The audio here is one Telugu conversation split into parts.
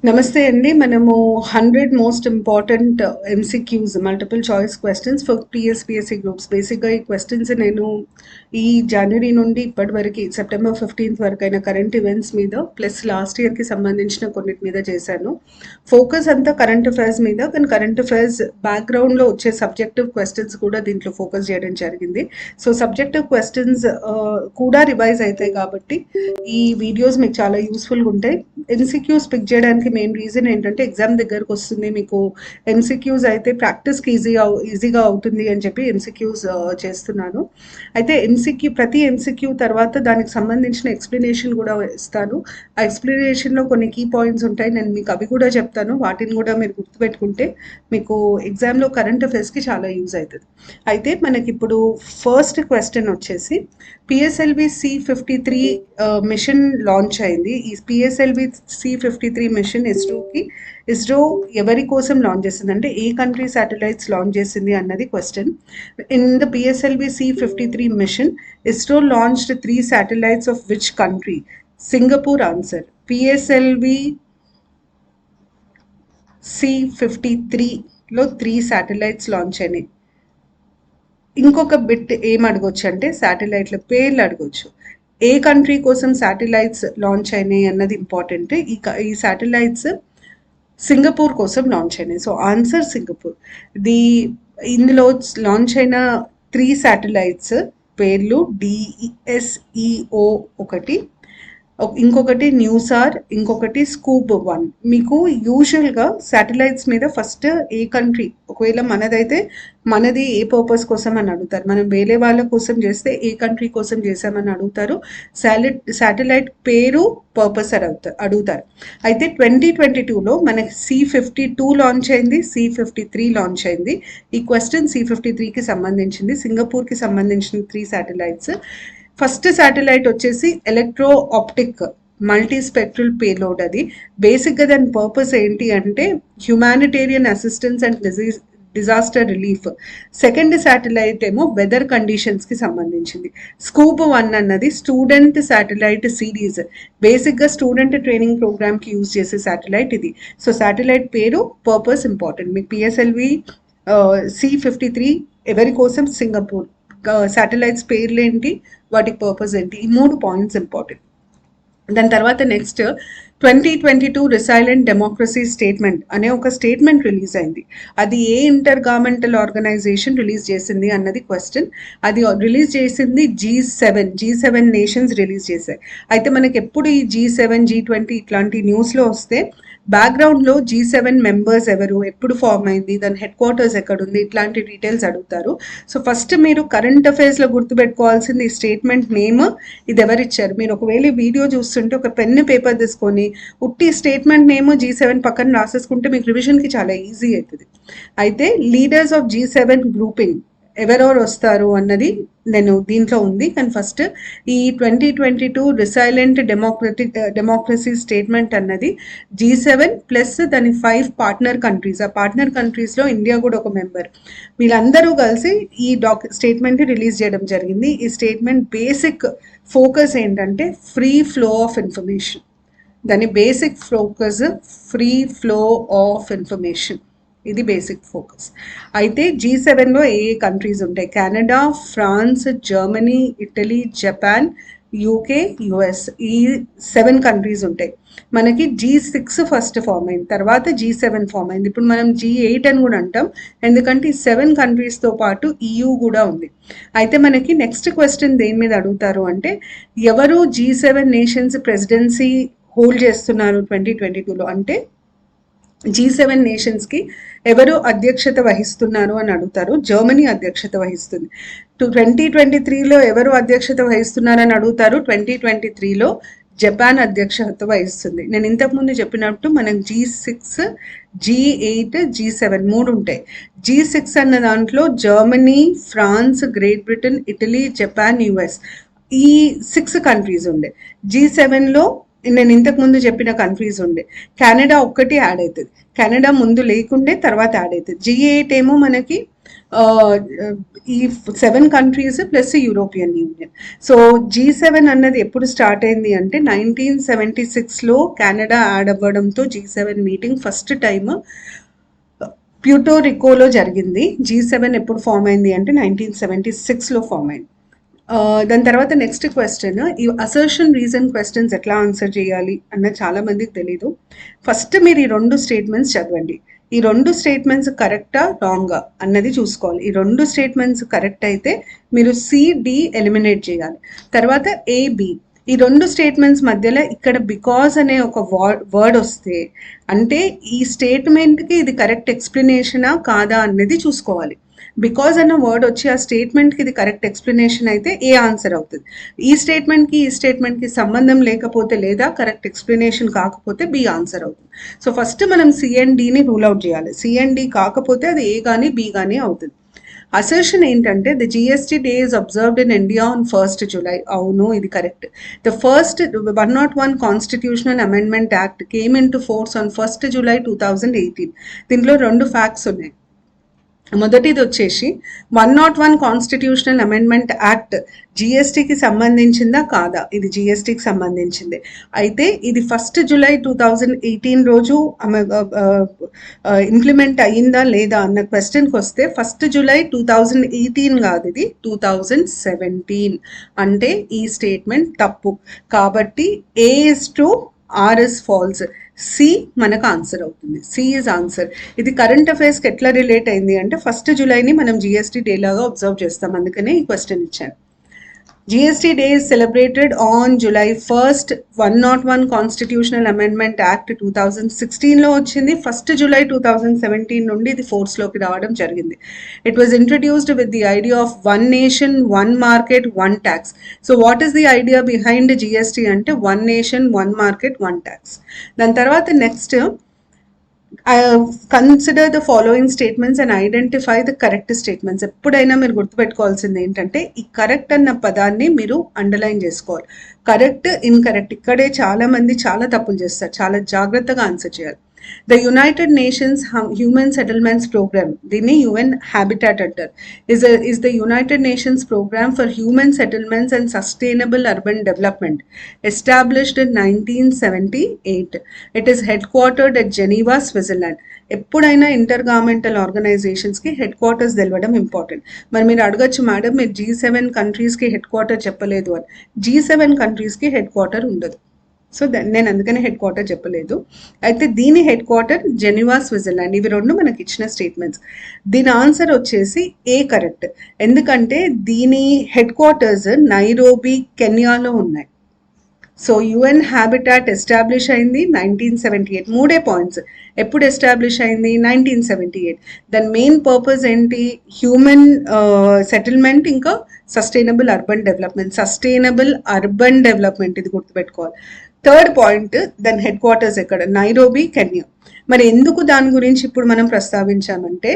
నమస్తే అండి. మనము 100 most important MCQs multiple choice questions for TSPSC groups. బేసిక్గా ఈ క్వశ్చన్స్ నేను ఈ జనవరి నుండి ఇప్పటి వరకు సెప్టెంబర్ 15th వరకు అయిన కరెంట్ ఈవెంట్స్ మీద ప్లస్ లాస్ట్ ఇయర్కి సంబంధించిన కొన్నిటి మీద చేశాను. ఫోకస్ అంతా కరెంట్ అఫైర్స్ మీద, కానీ కరెంట్ అఫైర్స్ బ్యాక్గ్రౌండ్లో వచ్చే సబ్జెక్టివ్ క్వశ్చన్స్ కూడా దీంట్లో ఫోకస్ చేయడం జరిగింది. సో సబ్జెక్టివ్ క్వశ్చన్స్ కూడా రివైజ్ అవుతాయి కాబట్టి ఈ వీడియోస్ మీకు చాలా యూస్ఫుల్గా ఉంటాయి. ఎంసీక్యూస్ పిక్ చేయడానికి మెయిన్ రీజన్ ఏంటంటే ఎగ్జామ్ దగ్గరకు వస్తుంది, మీకు ఎంసీక్యూస్ అయితే ప్రాక్టీస్కి ఈజీగా అవుతుంది అని చెప్పి ఎంసీక్యూస్ చేస్తున్నాను. అయితే ప్రతి ఎంసీక్యూ తర్వాత దానికి సంబంధించిన ఎక్స్ప్లెనేషన్ కూడా ఇస్తాను. ఆ ఎక్స్ప్లెనేషన్లో కొన్ని కీ పాయింట్స్ ఉంటాయి, నేను మీకు అవి కూడా చెప్తాను. వాటిని కూడా మీరు గుర్తుపెట్టుకుంటే మీకు ఎగ్జామ్లో కరెంట్ అఫైర్స్కి చాలా యూజ్ అవుతుంది. అయితే మనకి ఇప్పుడు ఫస్ట్ క్వశ్చన్ వచ్చేసి పిఎస్ఎల్వి C53 మిషన్ లాంచ్ అయింది. ఈ పిఎస్ఎల్వి C53 మిషన్ ఇస్రో ఎవరి కోసం లాంచ్ చేసింది అంటే ఏ కంట్రీ శాటిలైట్స్ లాంచ్ చేసింది అన్నది question. In the PSLV C53 mission ISRO launched 3 satellites of which country? Singapore answer. PSLV C53లో 3 శాటిలైట్స్ లాంచ్ అయినాయి. ఇంకొక బిట్ ఏం అడగొచ్చు అంటే శాటిలైట్ల పేర్లు అడగొచ్చు. ఏ కంట్రీ కోసం శాటిలైట్స్ లాంచ్ అయినాయి అన్నది ఇంపార్టెంట్. ఈ శాటిలైట్స్ సింగపూర్ కోసం లాంచ్ అయినాయి. So answer Singapore. ఇందులో లాంచ్ అయిన 3 శాటిలైట్స్ పేర్లు DSEO ఒకటి, ఇంకొకటి న్యూసార్, ఇంకొకటి Scoop-1. మీకు యూజువల్గా శాటిలైట్స్ మీద ఫస్ట్ ఏ కంట్రీ, ఒకవేళ మనది ఏ పర్పస్ కోసం అని అడుగుతారు. మనం వేరే వాళ్ళ కోసం చేస్తే ఏ కంట్రీ కోసం చేసామని అడుగుతారు. శాటిలైట్ పేరు, పర్పస్ అడుగుతారు. అయితే 2022లో మనకి C52 లాంచ్ అయింది, C53 లాంచ్ అయింది. ఈ క్వశ్చన్ C53కి సంబంధించింది. సింగపూర్కి సంబంధించిన 3 శాటిలైట్స్. ఫస్ట్ శాటిలైట్ వచ్చేసి electro optic multi spectral payload. అది బేసిక్గా దాని పర్పస్ ఏంటి అంటే humanitarian assistance and disaster relief. Second satellite ఏమో వెదర్ కండిషన్స్కి సంబంధించింది. Scoop-1 అన్నది స్టూడెంట్ శాటిలైట్ సిరీస్, బేసిక్గా స్టూడెంట్ ట్రైనింగ్ ప్రోగ్రామ్కి యూజ్ చేసే శాటిలైట్ ఇది. సో శాటిలైట్ పేరు, పర్పస్ ఇంపార్టెంట్. మీకు పిఎస్ఎల్వి C53 ఎవరి కోసం? సింగపూర్. శాటిలైట్స్ పేర్లు ఏంటి, వాటికి పర్పస్ ఏంటి, ఈ 3 పాయింట్స్ ఇంపార్టెంట్. దాని తర్వాత నెక్స్ట్ 2022 రిసైలెంట్ డెమోక్రసీ స్టేట్మెంట్ అనే ఒక స్టేట్మెంట్ రిలీజ్ అయింది. అది ఏ ఇంటర్ గవర్నమెంటల్ ఆర్గనైజేషన్ రిలీజ్ చేసింది అన్నది క్వశ్చన్. అది రిలీజ్ చేసింది G7 నేషన్స్ రిలీజ్ చేశాయి. అయితే మనకి ఎప్పుడు ఈ G7 G20 ఇట్లాంటి న్యూస్లో వస్తే బ్యాక్గ్రౌండ్లో G7 మెంబర్స్ ఎవరు, ఎప్పుడు ఫామ్ అయింది, దాని హెడ్ క్వార్టర్స్ ఎక్కడుంది, ఇట్లాంటి డీటెయిల్స్ అడుగుతారు. సో ఫస్ట్ మీరు కరెంట్ అఫైర్స్లో గుర్తుపెట్టుకోవాల్సింది ఈ స్టేట్మెంట్ నేమ్, ఇది ఎవరిచ్చారు. మీరు ఒకవేళ వీడియో చూస్తుంటే ఒక పెన్ను పేపర్ తీసుకొని ఉట్టి స్టేట్మెంట్ నేమ్ G7 పక్కన రాసేసుకుంటే మీకు రివిజన్కి చాలా ఈజీ అవుతుంది. అయితే లీడర్స్ ఆఫ్ G7 గ్రూపింగ్ ఎవరెవరు వస్తారు అన్నది నేను దీంట్లో ఉంది. కానీ ఫస్ట్ ఈ 2022 రిసైలెంట్ డెమోక్రసీ స్టేట్మెంట్ అన్నది G7 ప్లస్ దాని 5 పార్ట్నర్ కంట్రీస్. ఆ పార్ట్నర్ కంట్రీస్లో ఇండియా కూడా ఒక మెంబర్. వీళ్ళందరూ కలిసి ఈ స్టేట్మెంట్ రిలీజ్ చేయడం జరిగింది. ఈ స్టేట్మెంట్ బేసిక్ ఫోకస్ ఏంటంటే ఫ్రీ ఫ్లో ఆఫ్ ఇన్ఫర్మేషన్. దాని basic focus free flow of information, ఇది బేసిక్ ఫోకస్. అయితే G7లో ఏ కంట్రీస్ ఉంటాయి? Canada, France, Germany, Italy, Japan, UK, US. ఈ 7 కంట్రీస్ ఉంటాయి. మనకి G6 ఫస్ట్ ఫామ్ అయింది, తర్వాత G7 ఫామ్ అయింది. ఇప్పుడు మనం G8 అని కూడా అంటాం, ఎందుకంటే ఈ 7 కంట్రీస్తో పాటు EU కూడా ఉంది. అయితే మనకి నెక్స్ట్ క్వశ్చన్ దేని మీద అడుగుతారు అంటే ఎవరు G7 నేషన్స్ ప్రెసిడెన్సీ హోల్డ్ చేస్తున్నారు 2022లో అంటే G7 నేషన్స్కి ఎవరు అధ్యక్షత వహిస్తున్నారు అని అడుగుతారు. జర్మనీ అధ్యక్షత వహిస్తుంది. 2023లో ఎవరు అధ్యక్షత వహిస్తున్నారని అడుగుతారు. 2023లో జపాన్ అధ్యక్షత వహిస్తుంది. నేను ఇంతకుముందు చెప్పినట్టు మనకు G6, G8, G7 3 ఉంటాయి. G6 అన్న దాంట్లో Germany, France, Great Britain, Italy, Japan, US ఈ 6 కంట్రీస్ ఉండే. G7లో నేను ఇంతకుముందు చెప్పిన కంట్రీస్ ఉండే. కెనడా ఒక్కటి యాడ్ అవుతుంది. కెనడా ముందు లేకుండే తర్వాత యాడ్ అవుతుంది. G8 ఏమో మనకి ఈ 7 countries plus European union. So G7 అన్నది ఎప్పుడు స్టార్ట్ అయింది అంటే 1976లో కెనడా యాడ్ అవ్వడంతో G7 మీటింగ్ ఫస్ట్ టైం ప్యూటోరికోలో జరిగింది. G7 ఎప్పుడు ఫామ్ అయింది అంటే 1976లో ఫామ్ అయింది. దాని తర్వాత నెక్స్ట్ క్వశ్చన్, ఈ అసర్షన్ రీజన్ క్వశ్చన్స్ ఎట్లా ఆన్సర్ చేయాలి అన్న చాలా మందికి తెలీదు. ఫస్ట్ మీరు ఈ 2 స్టేట్మెంట్స్ చదవండి. ఈ 2 స్టేట్మెంట్స్ కరెక్టా రాంగా అన్నది చూసుకోవాలి. ఈ 2 స్టేట్మెంట్స్ కరెక్ట్ అయితే మీరు సి ఎలిమినేట్ చేయాలి. తర్వాత బి, ఈ 2 స్టేట్మెంట్స్ మధ్యలో ఇక్కడ బికాజ్ అనే ఒక వర్డ్ వస్తే అంటే ఈ స్టేట్మెంట్కి ఇది కరెక్ట్ ఎక్స్ప్లెనేషనా కాదా అన్నది చూసుకోవాలి. బికాజ్ అన్న వర్డ్ వచ్చి ఆ స్టేట్మెంట్కి ఇది కరెక్ట్ ఎక్స్ప్లెనేషన్ అయితే ఏ ఆన్సర్ అవుతుంది. ఈ స్టేట్మెంట్కి సంబంధం లేకపోతే లేదా కరెక్ట్ ఎక్స్ప్లెనేషన్ కాకపోతే బి ఆన్సర్ అవుతుంది. సో ఫస్ట్ మనం సిఎండిని రూల్ అవుట్ చేయాలి. సిఎండి కాకపోతే అది ఏ కానీ బి కానీ అవుతుంది. అసర్షన్ ఏంటంటే the GST day is observed in India on 1st July. అవును, ఇది correct. The first 101 constitutional amendment act came in to force on 1st July 2018. దీంట్లో 2 ఫ్యాక్ట్స్ ఉన్నాయి. మొదటిది వచ్చేసి 101 కాన్స్టిట్యూషనల్ అమెండ్మెంట్ యాక్ట్ జిఎస్టీకి సంబంధించిందా కాదా, ఇది జిఎస్టీకి సంబంధించింది. అయితే ఇది 1st July 2018 రోజు ఇంప్లిమెంట్ అయ్యిందా లేదా అన్న క్వశ్చన్కి వస్తే 1st July 2018 కాదు, ఇది 2017. అంటే ఈ స్టేట్మెంట్ తప్పు. కాబట్టి A is true, R is false. C మనకు ఆన్సర్ అవుతుంది. C is answer. ఇది కరెంట్ అఫైర్స్కి ఎట్లా రిలేట్ అయింది అంటే 1st Julyని మనం జిఎస్టీ డే లాగా అబ్జర్వ్ చేస్తాం, అందుకనే ఈ క్వశ్చన్ ఇచ్చాను. GST Day is celebrated on July 1st. 101 Constitutional Amendment Act 2016లో వచ్చింది. 1st July 2017 నుండి ఇది ఫోర్స్లోకి రావడం జరిగింది. It was introduced with the idea of one nation, one market, one tax. So what is the idea behind GST అంటే one nation, one market, one tax. దాని తర్వాత next consider the following statements and identify the correct statements. ఎప్పుడైనా మీరు గుర్తుపెట్టుకోవాల్సింది ఏంటంటే ఈ కరెక్ట్ అన్న పదాన్ని మీరు అండర్లైన్ చేసుకోవాలి. కరెక్ట్, ఇన్కరెక్ట్ ఇక్కడే చాలా మంది చాలా తప్పులు చేస్తారు. చాలా జాగ్రత్తగా ఆన్సర్ చేయాలి. The United Nations human settlements programme, దీన్ని UN హ్యాబిటాట్ అంటారు, is the United Nations Program for Human Settlements and Sustainable Urban Development, established in 1978. It is headquartered at Geneva, Switzerland. ఎప్పుడైనా ఇంటర్ గవర్నమెంటల్ ఆర్గనైజేషన్స్కి హెడ్ క్వార్టర్స్ తెలవడం ఇంపార్టెంట్. మరి మీరు అడగచ్చు, మేడం మీరు G7 కంట్రీస్కి హెడ్ క్వార్టర్ చెప్పలేదు అని. G7 కంట్రీస్కి హెడ్ క్వార్టర్ ఉండదు. సో నేను అందుకనే హెడ్ క్వార్టర్ చెప్పలేదు. అయితే దీని హెడ్ క్వార్టర్ జెనీవా, స్విట్జర్లాండ్. ఇవి 2 మనకి ఇచ్చిన స్టేట్మెంట్స్. దీని ఆన్సర్ వచ్చేసి ఏ కరెక్ట్. ఎందుకంటే దీని హెడ్ క్వార్టర్స్ నైరోబీ, కెన్యాలో ఉన్నాయి. సో UN హ్యాబిటాట్ ఎస్టాబ్లిష్ అయింది 1978. 3 పాయింట్స్. ఎప్పుడు ఎస్టాబ్లిష్ అయింది? 1978. దాని మెయిన్ పర్పస్ ఏంటి? హ్యూమన్ సెటిల్మెంట్, ఇంకా sustainable urban development. Sustainable urban development, ఇది గుర్తుపెట్టుకోవాలి. థర్డ్ పాయింట్, దాని హెడ్ క్వార్టర్స్ ఎక్కడ? Nairobi, Kenya. మరి ఎందుకు దాని గురించి ఇప్పుడు మనం ప్రస్తావించామంటే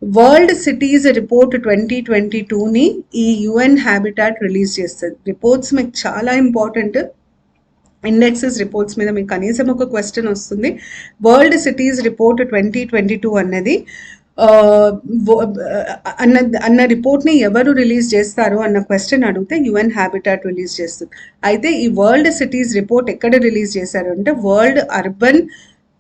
వరల్డ్ సిటీస్ రిపోర్ట్ 2022ని ఈ UN హ్యాబిటాట్ రిలీజ్ చేస్తుంది. రిపోర్ట్స్ మీకు చాలా ఇంపార్టెంట్. ఇండెక్సెస్ రిపోర్ట్స్ మీద మీకు కనీసం ఒక క్వశ్చన్ వస్తుంది. వరల్డ్ సిటీస్ రిపోర్ట్ 2022 అన్నది అన్న రిపోర్ట్ని ఎవరు రిలీజ్ చేస్తారు అన్న క్వశ్చన్ అడిగితే UN హ్యాబిటాట్ రిలీజ్ చేస్తుంది. అయితే ఈ వరల్డ్ సిటీస్ రిపోర్ట్ ఎక్కడ రిలీజ్ చేశారు అంటే వరల్డ్ అర్బన్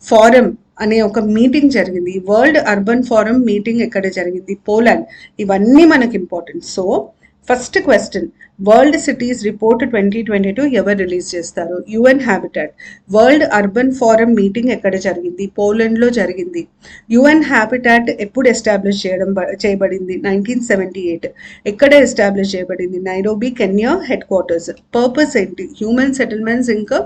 ఫోరం అనే ఒక మీటింగ్ జరిగింది. ఈ వరల్డ్ అర్బన్ ఫోరం మీటింగ్ ఎక్కడ జరిగింది? పోలాండ్. ఇవన్నీ మనకి important. So first question, world cities report 2022 ఎవరు రిలీజ్ చేస్తారు? UN habitat. World urban forum meeting ఎక్కడ జరిగింది? పోలాండ్లో జరిగింది. UN హ్యాబిటాట్ ఎప్పుడు ఎస్టాబ్లిష్ చేయబడింది? 1978. ఎక్కడ ఎస్టాబ్లిష్ చేయబడింది? Nairobi, Kenya head quarters. Purpose ఏంటి? హ్యూమన్ సెటిల్మెంట్స్, ఇంకా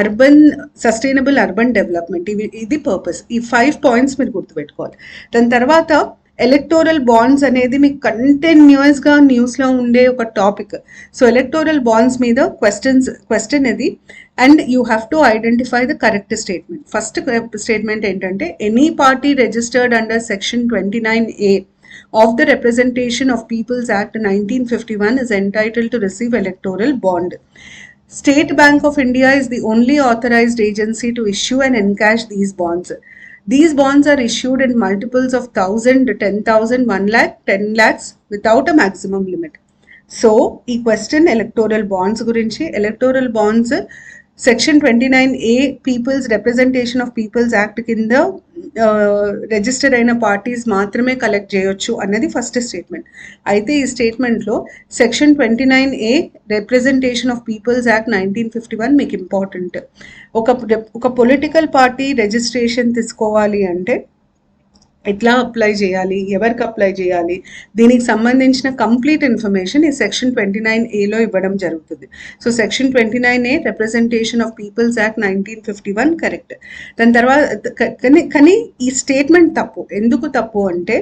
అర్బన్ సస్టైనబుల్ అర్బన్ డెవలప్మెంట్. ఇది పర్పస్. ఈ 5 పాయింట్స్ మీరు గుర్తుపెట్టుకోవాలి. దాని తర్వాత ఎలక్టోరల్ బాండ్స్ అనేది మీకు కంటిన్యూస్గా న్యూస్లో ఉండే ఒక టాపిక్. సో ఎలక్టోరల్ బాండ్స్ మీద క్వశ్చన్ ఇది, and you have to identify the correct statement. First statement ఏంటంటే any party registered under section 29A of the Representation of Peoples Act 1951 is entitled to receive electoral bond. State Bank of India is the only authorized agency to issue and encash these bonds. These bonds are issued in multiples of 1,000, 10,000, 1 lakh, 10 lakhs without a maximum limit. So ఈ క్వశ్చన్ ఎలక్టోరల్ బాండ్స్ గురించి. Electoral bonds section 29A people's representation of people's act కింద రిజిస్టర్ అయిన పార్టీస్ మాత్రమే కలెక్ట్ చేయొచ్చు అన్నది ఫస్ట్ స్టేట్మెంట్. అయితే ఈ స్టేట్మెంట్లో section 29A representation of people's act 1951 మీకు ఇంపార్టెంట్. ఒక పొలిటికల్ పార్టీ రిజిస్ట్రేషన్ తీసుకోవాలి అంటే ఎట్లా అప్లై చేయాలి, ఎవరికి అప్లై చేయాలి, దీనికి సంబంధించిన కంప్లీట్ ఇన్ఫర్మేషన్ ఈ సెక్షన్ 29Aలో ఇవ్వడం జరుగుతుంది. So section 29A representation of people's act 1951 correct. దాని తర్వాత కానీ ఈ స్టేట్మెంట్ తప్పు. ఎందుకు తప్పు అంటే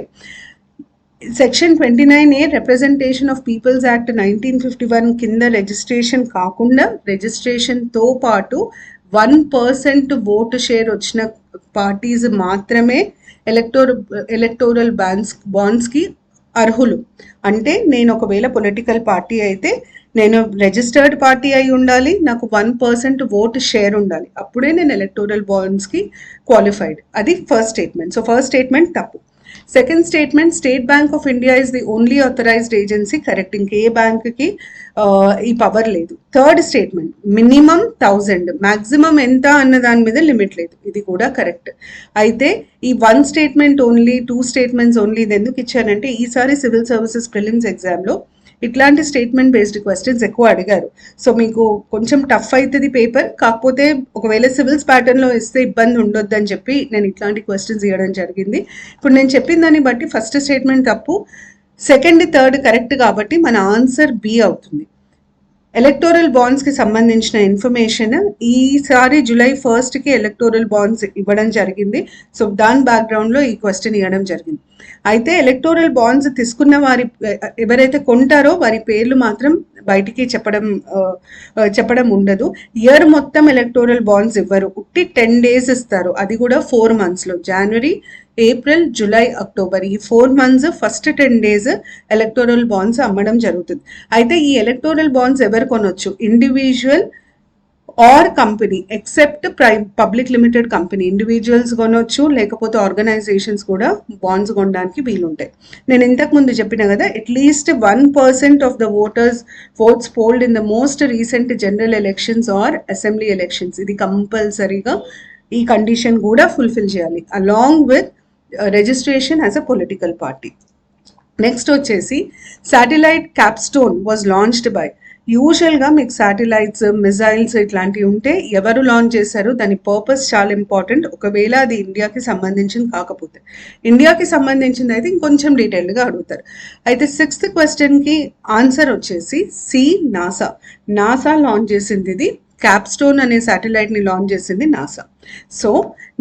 section 29A representation of people's act 1951 కింద రిజిస్ట్రేషన్ కాకుండా రిజిస్ట్రేషన్తో పాటు 1% ఓటు షేర్ వచ్చిన పార్టీస్ మాత్రమే ఎలక్టోరల్ బాండ్స్కి అర్హులు. అంటే నేను ఒకవేళ పొలిటికల్ పార్టీ అయితే నేను రిజిస్టర్డ్ పార్టీ అయి ఉండాలి, నాకు 1% ఓటు షేర్ ఉండాలి, అప్పుడే నేను ఎలక్టోరల్ బాండ్స్కి క్వాలిఫైడ్. అది first statement. So first statement తప్పు. Second statement State Bank of India is the only authorised agency correct. ఇంకే బ్యాంక్కి ఈ పవర్ లేదు. థర్డ్ స్టేట్మెంట్ మినిమం 1000, మ్యాక్సిమం ఎంత అన్న దాని మీద లిమిట్ లేదు, ఇది కూడా కరెక్ట్. అయితే ఈ 1 స్టేట్మెంట్ ఓన్లీ, 2 స్టేట్మెంట్స్ ఓన్లీ ఇది ఎందుకు ఇచ్చానంటే ఈసారి సివిల్ సర్వీసెస్ ప్రిలిమ్స్ ఎగ్జామ్లో ఇట్లాంటి స్టేట్మెంట్ బేస్డ్ క్వశ్చన్స్ ఎక్కువ అడిగారు. సో మీకు కొంచెం టఫ్ అవుతుంది పేపర్. కాకపోతే ఒకవేళ సివిల్స్ ప్యాటర్న్లో ఇస్తే ఇబ్బంది ఉండొద్దని చెప్పి నేను ఇట్లాంటి క్వశ్చన్స్ ఇవ్వడం జరిగింది. ఇప్పుడు నేను చెప్పిన దాన్ని బట్టి ఫస్ట్ స్టేట్మెంట్ తప్పు, సెకండ్ థర్డ్ కరెక్ట్, కాబట్టి మన ఆన్సర్ బి అవుతుంది. ఎలక్టోరల్ బాండ్స్కి సంబంధించిన ఇన్ఫర్మేషన్ ఈసారి జూలై 1st ఎలక్టోరల్ బాండ్స్ ఇవ్వడం జరిగింది. సో దాని బ్యాక్గ్రౌండ్లో ఈ క్వశ్చన్ ఇవ్వడం జరిగింది. అయితే ఎలక్టోరల్ బాండ్స్ తీసుకున్న వారి ఎవరైతే కొంటారో వారి పేర్లు మాత్రం బయటికి చెప్పడం ఉండదు. ఇయర్ మొత్తం ఎలక్టోరల్ బాండ్స్ ఇవ్వరు, ఉట్టి 10 days ఇస్తారు, అది కూడా 4 monthsలో, జనవరి, ఏప్రిల్, జూలై, అక్టోబర్, ఈ 4 months first 10 days electoral bonds అమ్మడం జరుగుతుంది. అయితే ఈ ఎలక్టోరల్ బాండ్స్ ఎవరు కొనొచ్చు? Individual or company except public limited company. Individuals కొనొచ్చు, లేకపోతే ఆర్గనైజేషన్స్ కూడా బాండ్స్ కొనడానికి వీలుంటాయి. నేను ఇంతకు ముందు చెప్పిన కదా, at least 1% of the votes polled in the most recent general elections or assembly elections, ఇది కంపల్సరీగా ఈ కండిషన్ కూడా ఫుల్ఫిల్ చేయాలి along with registration as a political party. Next వచ్చేసి satellite capstone was launched by. యూజువల్గా మీకు శాటిలైట్స్, మిజైల్స్ ఇట్లాంటివి ఉంటే ఎవరు లాంచ్ చేశారు, దాని పర్పస్ చాలా ఇంపార్టెంట్. ఒకవేళ అది ఇండియాకి సంబంధించింది కాకపోతే, ఇండియాకి సంబంధించింది అయితే ఇంకొంచెం డీటెయిల్డ్గా అడుగుతారు. అయితే 6th క్వశ్చన్కి ఆన్సర్ వచ్చేసి సి, నాసా. నాసా లాంచ్ చేసింది ఇది, క్యాప్స్టోన్ అనే శాటిలైట్ని లాంచ్ చేసింది NASA. So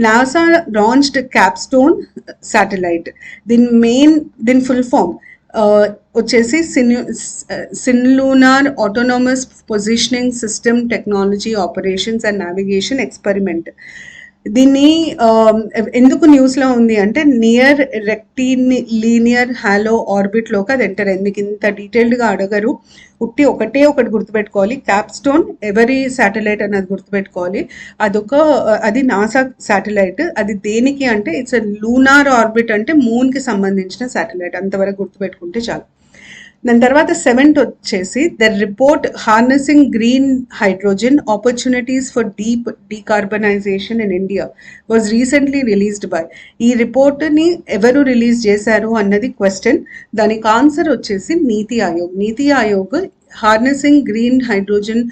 NASA launched capstone satellite. దీని ఫుల్ ఫామ్ వచ్చేసి cislunar autonomous positioning system technology operations and navigation experiment. దీన్ని ఎందుకు న్యూస్లో ఉంది అంటే నియర్ రెక్టిలీనియర్ హాలో ఆర్బిట్లోకి అది ఎంటర్ అయింది. మీకు ఇంత డీటెయిల్డ్గా అడగరు, ఒకటి గుర్తుపెట్టుకోవాలి, క్యాప్స్టోన్ ఎవరి శాటిలైట్ అన్నది గుర్తుపెట్టుకోవాలి. అది నాసా శాటిలైట్. అది దేనికి అంటే ఇట్స్ లూనార్ ఆర్బిట్, అంటే మూన్కి సంబంధించిన శాటిలైట్, అంతవరకు గుర్తుపెట్టుకుంటే చాలు. దాని తర్వాత 7th వచ్చేసి the report harnessing green hydrogen opportunities for deep decarbonisation in India was recently released by. ఈ రిపోర్ట్ని ఎవరు రిలీజ్ చేశారు అన్నది క్వశ్చన్. దానికి ఆన్సర్ వచ్చేసి NITI Aayog. NITI Aayog harnessing green hydrogen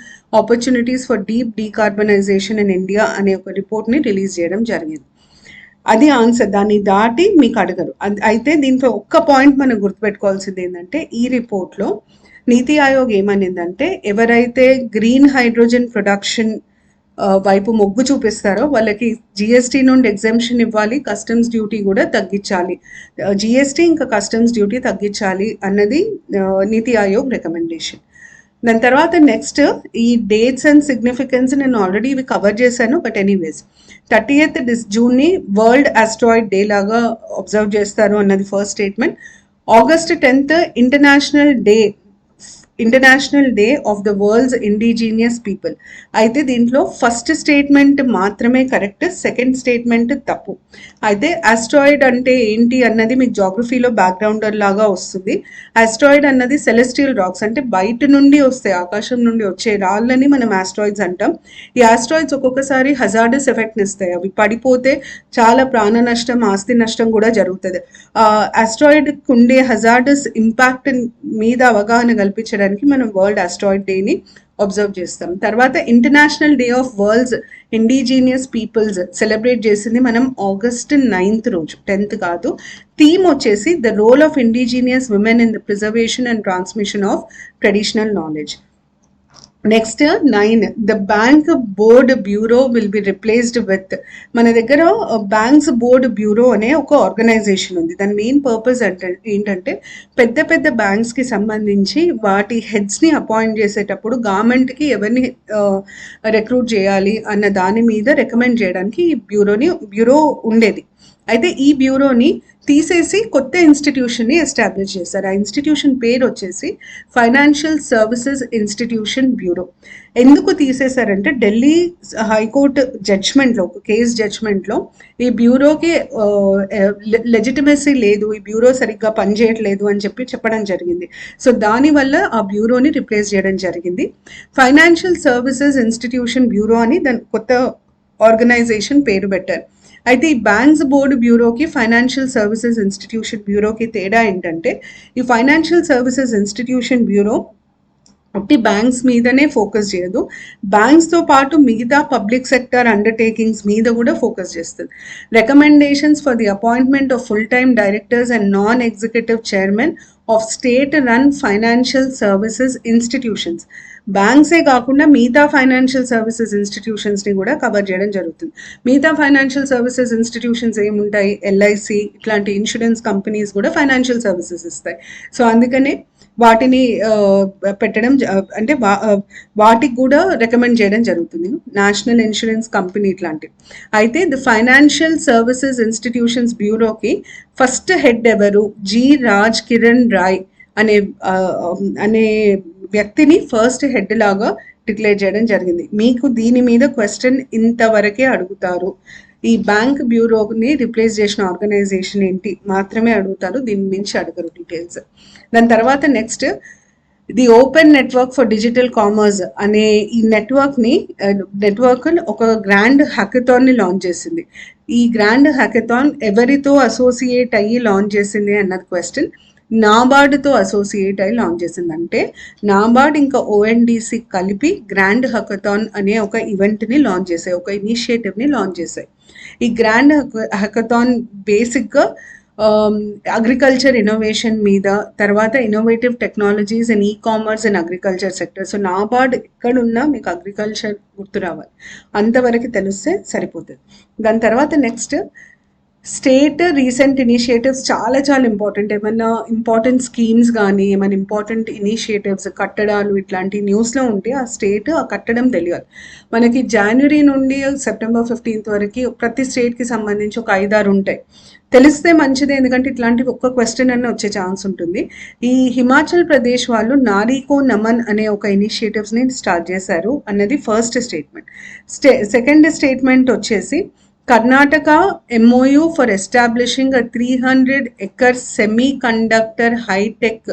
opportunities for deep decarbonisation in India అనే ఒక రిపోర్ట్ని రిలీజ్ చేయడం జరిగింది. అది ఆన్సర్, దాన్ని దాటి మీకు అడగరు. అయితే దీంట్లో ఒక్క పాయింట్ మనం గుర్తుపెట్టుకోవాల్సింది ఏంటంటే, ఈ రిపోర్ట్లో నీతి ఆయోగ్ ఏమనిందంటే, ఎవరైతే గ్రీన్ హైడ్రోజన్ ప్రొడక్షన్ వైపు మొగ్గు చూపిస్తారో వాళ్ళకి జిఎస్టీ నుండి ఎగ్జెంప్షన్ ఇవ్వాలి, కస్టమ్స్ డ్యూటీ కూడా తగ్గించాలి, జిఎస్టీ ఇంకా కస్టమ్స్ డ్యూటీ తగ్గించాలి అన్నది నీతి ఆయోగ్ రికమెండేషన్. దాని తర్వాత నెక్స్ట్ ఈ డేట్స్ అండ్ సిగ్నిఫికెన్స్ నేను ఆల్రెడీ ఇవి కవర్ చేశాను, but anyways 30th June world asteroid day లాగా అబ్జర్వ్ చేస్తారు అన్నది first statement. August 10th international day international day of the world's indigenous people. అయితే దీంట్లో ఫస్ట్ స్టేట్మెంట్ మాత్రమే కరెక్ట్, సెకండ్ స్టేట్మెంట్ తప్పు. అయితే ఆస్ట్రాయిడ్ అంటే ఏంటి అన్నది మీకు జాగ్రఫీలో బ్యాక్గ్రౌండర్ లాగా వస్తుంది. ఆస్ట్రాయిడ్ అన్నది సెలెస్టియల్ రాక్స్, అంటే బయట నుండి వస్తాయి, ఆకాశం నుండి వచ్చే రాళ్ళని మనం ఆస్ట్రాయిడ్స్ అంటాం. ఈ ఆస్ట్రాయిడ్స్ ఒక్కొక్కసారి హజార్డస్ ఎఫెక్ట్ని ఇస్తాయి. అవి పడిపోతే చాలా ప్రాణ నష్టం, ఆస్తి నష్టం కూడా జరుగుతుంది. ఆస్ట్రాయిడ్కి ఉండే హజార్డస్ ఇంపాక్ట్ మీద అవగాహన కల్పించడానికి మనం వరల్డ్ ఆస్ట్రాయిడ్ డేని అబ్జర్వ్ చేస్తాం. తర్వాత international day of world's indigenous peoples celebrate చేసింది మనం August 9th రోజు, 10th కాదు. థీమ్ వచ్చేసి the role of indigenous women in the preservation and transmission of traditional knowledge. Next 9, the bank board bureau will be replaced with. మన దగ్గర బ్యాంక్స్ బోర్డ్ బ్యూరో అనే ఒక ఆర్గనైజేషన్ ఉంది. దాని మెయిన్ పర్పస్ ఏంటంటే పెద్ద పెద్ద బ్యాంక్స్కి సంబంధించి వాటి హెడ్స్ని అపాయింట్ చేసేటప్పుడు గవర్నమెంట్కి ఎవరిని రిక్రూట్ చేయాలి అన్న దాని మీద రికమెండ్ చేయడానికి ఈ బ్యూరో ఉండేది. అయితే ఈ బ్యూరోని తీసేసి కొత్త ఇన్స్టిట్యూషన్ని ఎస్టాబ్లిష్ చేశారు. ఆ ఇన్స్టిట్యూషన్ పేరు వచ్చేసి ఫైనాన్షియల్ సర్వీసెస్ ఇన్స్టిట్యూషన్ బ్యూరో. ఎందుకు తీసేశారంటే ఢిల్లీ హైకోర్టు జడ్జ్మెంట్లో, ఒక కేస్ జడ్జ్మెంట్లో ఈ బ్యూరోకి లెజిటిమసీ లేదు, ఈ బ్యూరో సరిగ్గా పనిచేయట్లేదు అని చెప్పడం జరిగింది. సో దానివల్ల ఆ బ్యూరోని రిప్లేస్ చేయడం జరిగింది. ఫైనాన్షియల్ సర్వీసెస్ ఇన్స్టిట్యూషన్ బ్యూరో అని దాని కొత్త ఆర్గనైజేషన్ పేరు పెట్టారు. అయితే ఈ బ్యాంక్స్ బోర్డు బ్యూరోకి ఫైనాన్షియల్ సర్వీసెస్ ఇన్స్టిట్యూషన్ బ్యూరోకి తేడా ఏంటంటే, ఈ ఫైనాన్షియల్ సర్వీసెస్ ఇన్స్టిట్యూషన్ బ్యూరో ఒకటి బ్యాంక్స్ మీదనే ఫోకస్ చేయదు, బ్యాంక్స్తో పాటు మిగతా పబ్లిక్ సెక్టర్ అండర్టేకింగ్స్ మీద కూడా ఫోకస్ చేస్తుంది. Recommendations for the appointment of full time directors and non executive chairman of state run financial services institutions. బ్యాంక్సే కాకుండా మిగతా ఫైనాన్షియల్ సర్వీసెస్ ఇన్స్టిట్యూషన్స్ని కూడా కవర్ చేయడం జరుగుతుంది. మిగతా ఫైనాన్షియల్ సర్వీసెస్ ఇన్స్టిట్యూషన్స్ ఏముంటాయి, ఎల్ఐసి ఇట్లాంటి ఇన్సూరెన్స్ కంపెనీస్ కూడా ఫైనాన్షియల్ సర్వీసెస్ ఇస్తాయి. సో అందుకనే వాటిని పెట్టడం అంటే వాటికి కూడా రికమెండ్ చేయడం జరుగుతుంది, నేషనల్ ఇన్సూరెన్స్ కంపెనీ ఇట్లాంటివి. అయితే ది ఫైనాన్షియల్ సర్వీసెస్ ఇన్స్టిట్యూషన్స్ బ్యూరోకి ఫస్ట్ హెడ్ ఎవరు, జి రాజ్ కిరణ్ రాయ్ అనే వ్యక్తిని ఫస్ట్ హెడ్ లాగా డిక్లేర్ చేయడం జరిగింది. మీకు దీని మీద క్వశ్చన్ ఇంతవరకే అడుగుతారు. ఈ బ్యాంక్ బ్యూరోని రిప్లేస్ చేసిన ఆర్గనైజేషన్ ఏంటి మాత్రమే అడుగుతారు, దీని మించి అడగరు డీటెయిల్స్. దాని తర్వాత next the open network for digital commerce అనే ఈ నెట్వర్క్ ఒక గ్రాండ్ హ్యాకథాన్ని లాంచ్ చేసింది. ఈ గ్రాండ్ హ్యాకథాన్ ఎవరితో అసోసియేట్ అయ్యి లాంచ్ చేసింది అన్నది క్వశ్చన్. నాబార్డ్తో అసోసియేట్ అయ్యి లాంచ్ చేసింది. అంటే నాబార్డ్ ఇంకా ఓఎన్డీసీ కలిపి గ్రాండ్ హ్యాకథాన్ అనే ఒక ఈవెంట్ని లాంచ్ చేశాయి, ఒక ఇనిషియేటివ్ని లాంచ్ చేశాయి. ఈ గ్రాండ్ హ్యాకథాన్ బేసిక్గా అగ్రికల్చర్ ఇన్నోవేషన్ మీద, తర్వాత innovative technologies and commerce and agriculture sector. So NABARD ఎక్కడున్నా మీకు అగ్రికల్చర్ గుర్తు రావాలి, అంతవరకు తెలిస్తే సరిపోతుంది. దాని తర్వాత నెక్స్ట్ స్టేట్ రీసెంట్ ఇనిషియేటివ్స్ చాలా చాలా ఇంపార్టెంట్. ఏమన్నా ఇంపార్టెంట్ స్కీమ్స్ కానీ ఏమైనా ఇంపార్టెంట్ ఇనిషియేటివ్స్, కట్టడాలు ఇట్లాంటి న్యూస్లో ఉంటే ఆ స్టేట్ ఆ కట్టడం తెలియాలి. మనకి జనవరి నుండి సెప్టెంబర్ 15th వరకు ప్రతి స్టేట్కి సంబంధించి ఒక 5-6 ఉంటాయి. తెలిస్తే మంచిదే, ఎందుకంటే ఇట్లాంటివి ఒక్క క్వశ్చన్ అన్న వచ్చే ఛాన్స్ ఉంటుంది. ఈ హిమాచల్ ప్రదేశ్ వాళ్ళు నారీకో నమన్ అనే ఒక ఇనిషియేటివ్స్ని స్టార్ట్ చేశారు అన్నది ఫస్ట్ స్టేట్మెంట్. సెకండ్ స్టేట్మెంట్ వచ్చేసి Karnataka MOU for establishing 300 acre semiconductor high tech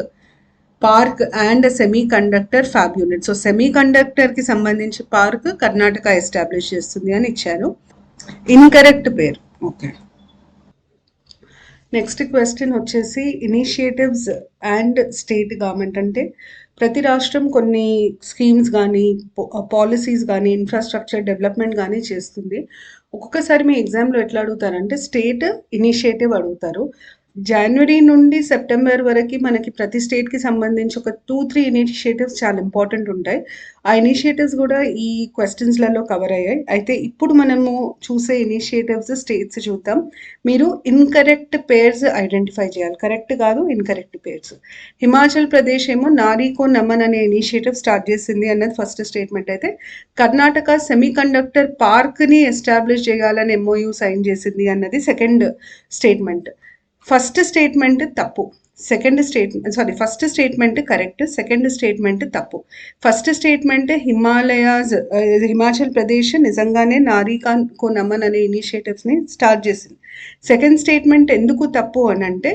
park and semiconductor fab unit. So semi కండక్టర్కి సంబంధించి పార్క్ కర్ణాటక ఎస్టాబ్లిష్ చేస్తుంది అని ఇచ్చారు. ఇన్కరెక్ట్ పేరు. ఓకే, నెక్స్ట్ క్వశ్చన్ వచ్చేసి ఇనిషియేటివ్స్ అండ్ స్టేట్ గవర్నమెంట్. అంటే ప్రతి రాష్ట్రం కొన్ని స్కీమ్స్ కానీ పాలసీస్ కానీ ఇన్ఫ్రాస్ట్రక్చర్ డెవలప్మెంట్ కానీ చేస్తుంది. ఒక్కొక్కసారి మీ ఎగ్జామ్లో ఎట్లా అడుగుతారంటే స్టేట్ ఇనిషియేటివ్ అడుగుతారు. జనవరి నుండి సెప్టెంబర్ వరకు మనకి ప్రతి స్టేట్కి సంబంధించి ఒక 2-3 ఇనిషియేటివ్స్ చాలా ఇంపార్టెంట్ ఉంటాయి. ఆ ఇనిషియేటివ్స్ కూడా ఈ క్వశ్చన్స్లలో కవర్ అయ్యాయి. అయితే ఇప్పుడు మనము చూసే ఇనిషియేటివ్స్ స్టేట్స్ చూద్దాం. మీరు ఇన్కరెక్ట్ పేర్స్ ఐడెంటిఫై చేయాలి, కరెక్ట్ కాదు ఇన్కరెక్ట్ పేర్స్. హిమాచల్ ప్రదేశ్ ఏమో నారీకో నమన్ అనే ఇనిషియేటివ్ స్టార్ట్ చేసింది అన్నది ఫస్ట్ స్టేట్మెంట్. అయితే కర్ణాటక సెమీ కండక్టర్ పార్క్ని ఎస్టాబ్లిష్ చేయాలని MOU సైన్ చేసింది అన్నది సెకండ్ స్టేట్మెంట్. ఫస్ట్ స్టేట్మెంట్ తప్పు, first statement correct, second statement తప్పు. ఫస్ట్ స్టేట్మెంట్ హిమాచల్ ప్రదేశ్ నిజంగానే కో నమన్ అనే ఇనిషియేటివ్స్ని స్టార్ట్ చేసింది. సెకండ్ స్టేట్మెంట్ ఎందుకు తప్పు అని అంటే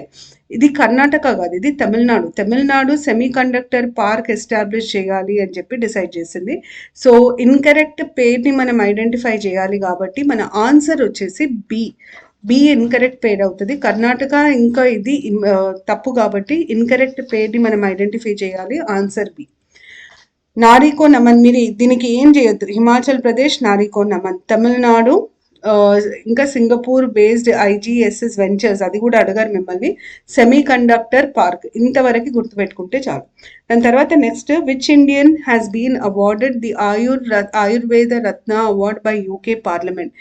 ఇది కర్ణాటక కాదు, ఇది Tamil Nadu semi conductor park establish చేయాలి అని చెప్పి డిసైడ్ చేసింది. సో ఇన్కరెక్ట్ పేర్ని మనం ఐడెంటిఫై చేయాలి కాబట్టి మన ఆన్సర్ వచ్చేసి బి ఇన్కరెక్ట్ పేర్ అవుతుంది. కర్ణాటక ఇంకా ఇది తప్పు కాబట్టి ఇన్కరెక్ట్ పేర్ని మనం ఐడెంటిఫై చేయాలి. Answer B. నారీకో నమన్, మీరు దీనికి ఏం చేయొద్దు. హిమాచల్ ప్రదేశ్ నారీకో నమన్, తమిళనాడు ఇంకా సింగపూర్ బేస్డ్ ఐజిఎస్ఎస్ వెంచర్స్, అది కూడా అడగారు మిమ్మల్ని. సెమీ కండక్టర్ పార్క్, ఇంతవరకు గుర్తుపెట్టుకుంటే చాలు. దాని తర్వాత next, which Indian has been awarded the Ayurveda Ratna award by UK parliament.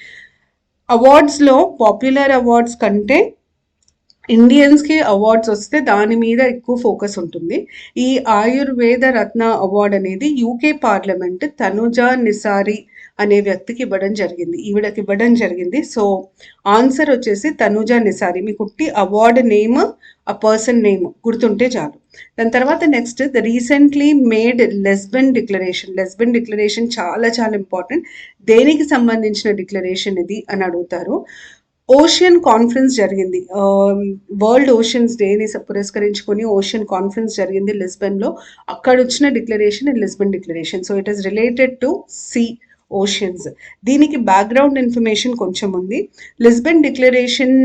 అవార్డ్స్లో పాపులర్ అవార్డ్స్ కంటే ఇండియన్స్కి అవార్డ్స్ వస్తే దాని మీద ఎక్కువ ఫోకస్ ఉంటుంది. ఈ ఆయుర్వేద రత్న అవార్డ్ అనేది యూకే పార్లమెంట్ తనుజా నిసారి అనే వ్యక్తికి ఈవిడకి ఇవ్వడం జరిగింది. సో ఆన్సర్ వచ్చేసి తనుజా నిసారి. మీకు అవార్డ్ నేమ్, ఆ పర్సన్ నేమ్ గుర్తుంటే చాలు. దాని తర్వాత next, the recently made Lisbon declaration చాలా చాలా ఇంపార్టెంట్. దేనికి సంబంధించిన డిక్లరేషన్ ఇది అని అడుగుతారు. ఓషియన్ కాన్ఫరెన్స్ జరిగింది, వరల్డ్ ఓషన్స్ డేని పురస్కరించుకొని ఓషియన్ కాన్ఫరెన్స్ జరిగింది లిస్బన్లో. అక్కడ వచ్చిన declaration Lisbon declaration. So it is related to sea, oceans. దీనికి బ్యాక్గ్రౌండ్ ఇన్ఫర్మేషన్ కొంచెం ఉంది. లిస్బన్ డిక్లరేషన్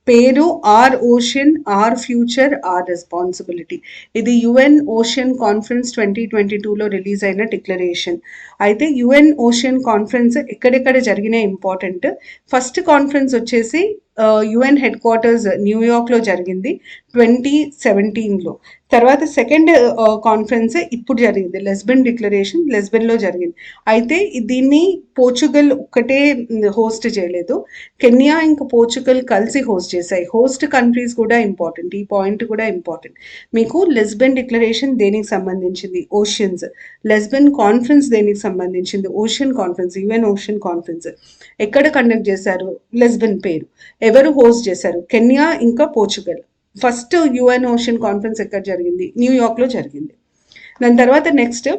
పేరు our ocean, our future, our responsibility. ఇది యుఎన్ ఓషన్ కాన్ఫరెన్స్ 2022లో రిలీజ్ అయిన డిక్లరేషన్. అయితే యుఎన్ ఓషన్ కాన్ఫరెన్స్ ఎక్కడెక్కడ జరిగిన ఇంపార్టెంట్. ఫస్ట్ కాన్ఫరెన్స్ వచ్చేసి యుఎన్ హెడ్ క్వార్టర్స్ న్యూయార్క్లో జరిగింది 2017లో. తర్వాత సెకండ్ కాన్ఫరెన్స్ ఇప్పుడు జరిగింది, లెస్బెన్ డిక్లరేషన్ లెస్బెన్లో జరిగింది. అయితే దీన్ని పోర్చుగల్ ఒక్కటే హోస్ట్ చేయలేదు, కెన్యా ఇంకా పోర్చుగల్ కలిసి హోస్ట్ చేశాయి. హోస్ట్ కంట్రీస్ కూడా ఇంపార్టెంట్, ఈ పాయింట్ కూడా ఇంపార్టెంట్. మీకు లెస్బెన్ డిక్లరేషన్ దేనికి సంబంధించింది, ఓషన్స్. లెస్బెన్ కాన్ఫరెన్స్ దేనికి సంబంధించింది, ocean conference, UN ocean conference. ఎక్కడ కండక్ట్ చేశారు, లెస్బెన్ పేరు. ఎవరు హోస్ట్ చేశారు, కెన్యా ఇంకా Portugal. First UN ocean conference ఎక్కడ జరిగింది, న్యూయార్క్లో జరిగింది. దాని తర్వాత next,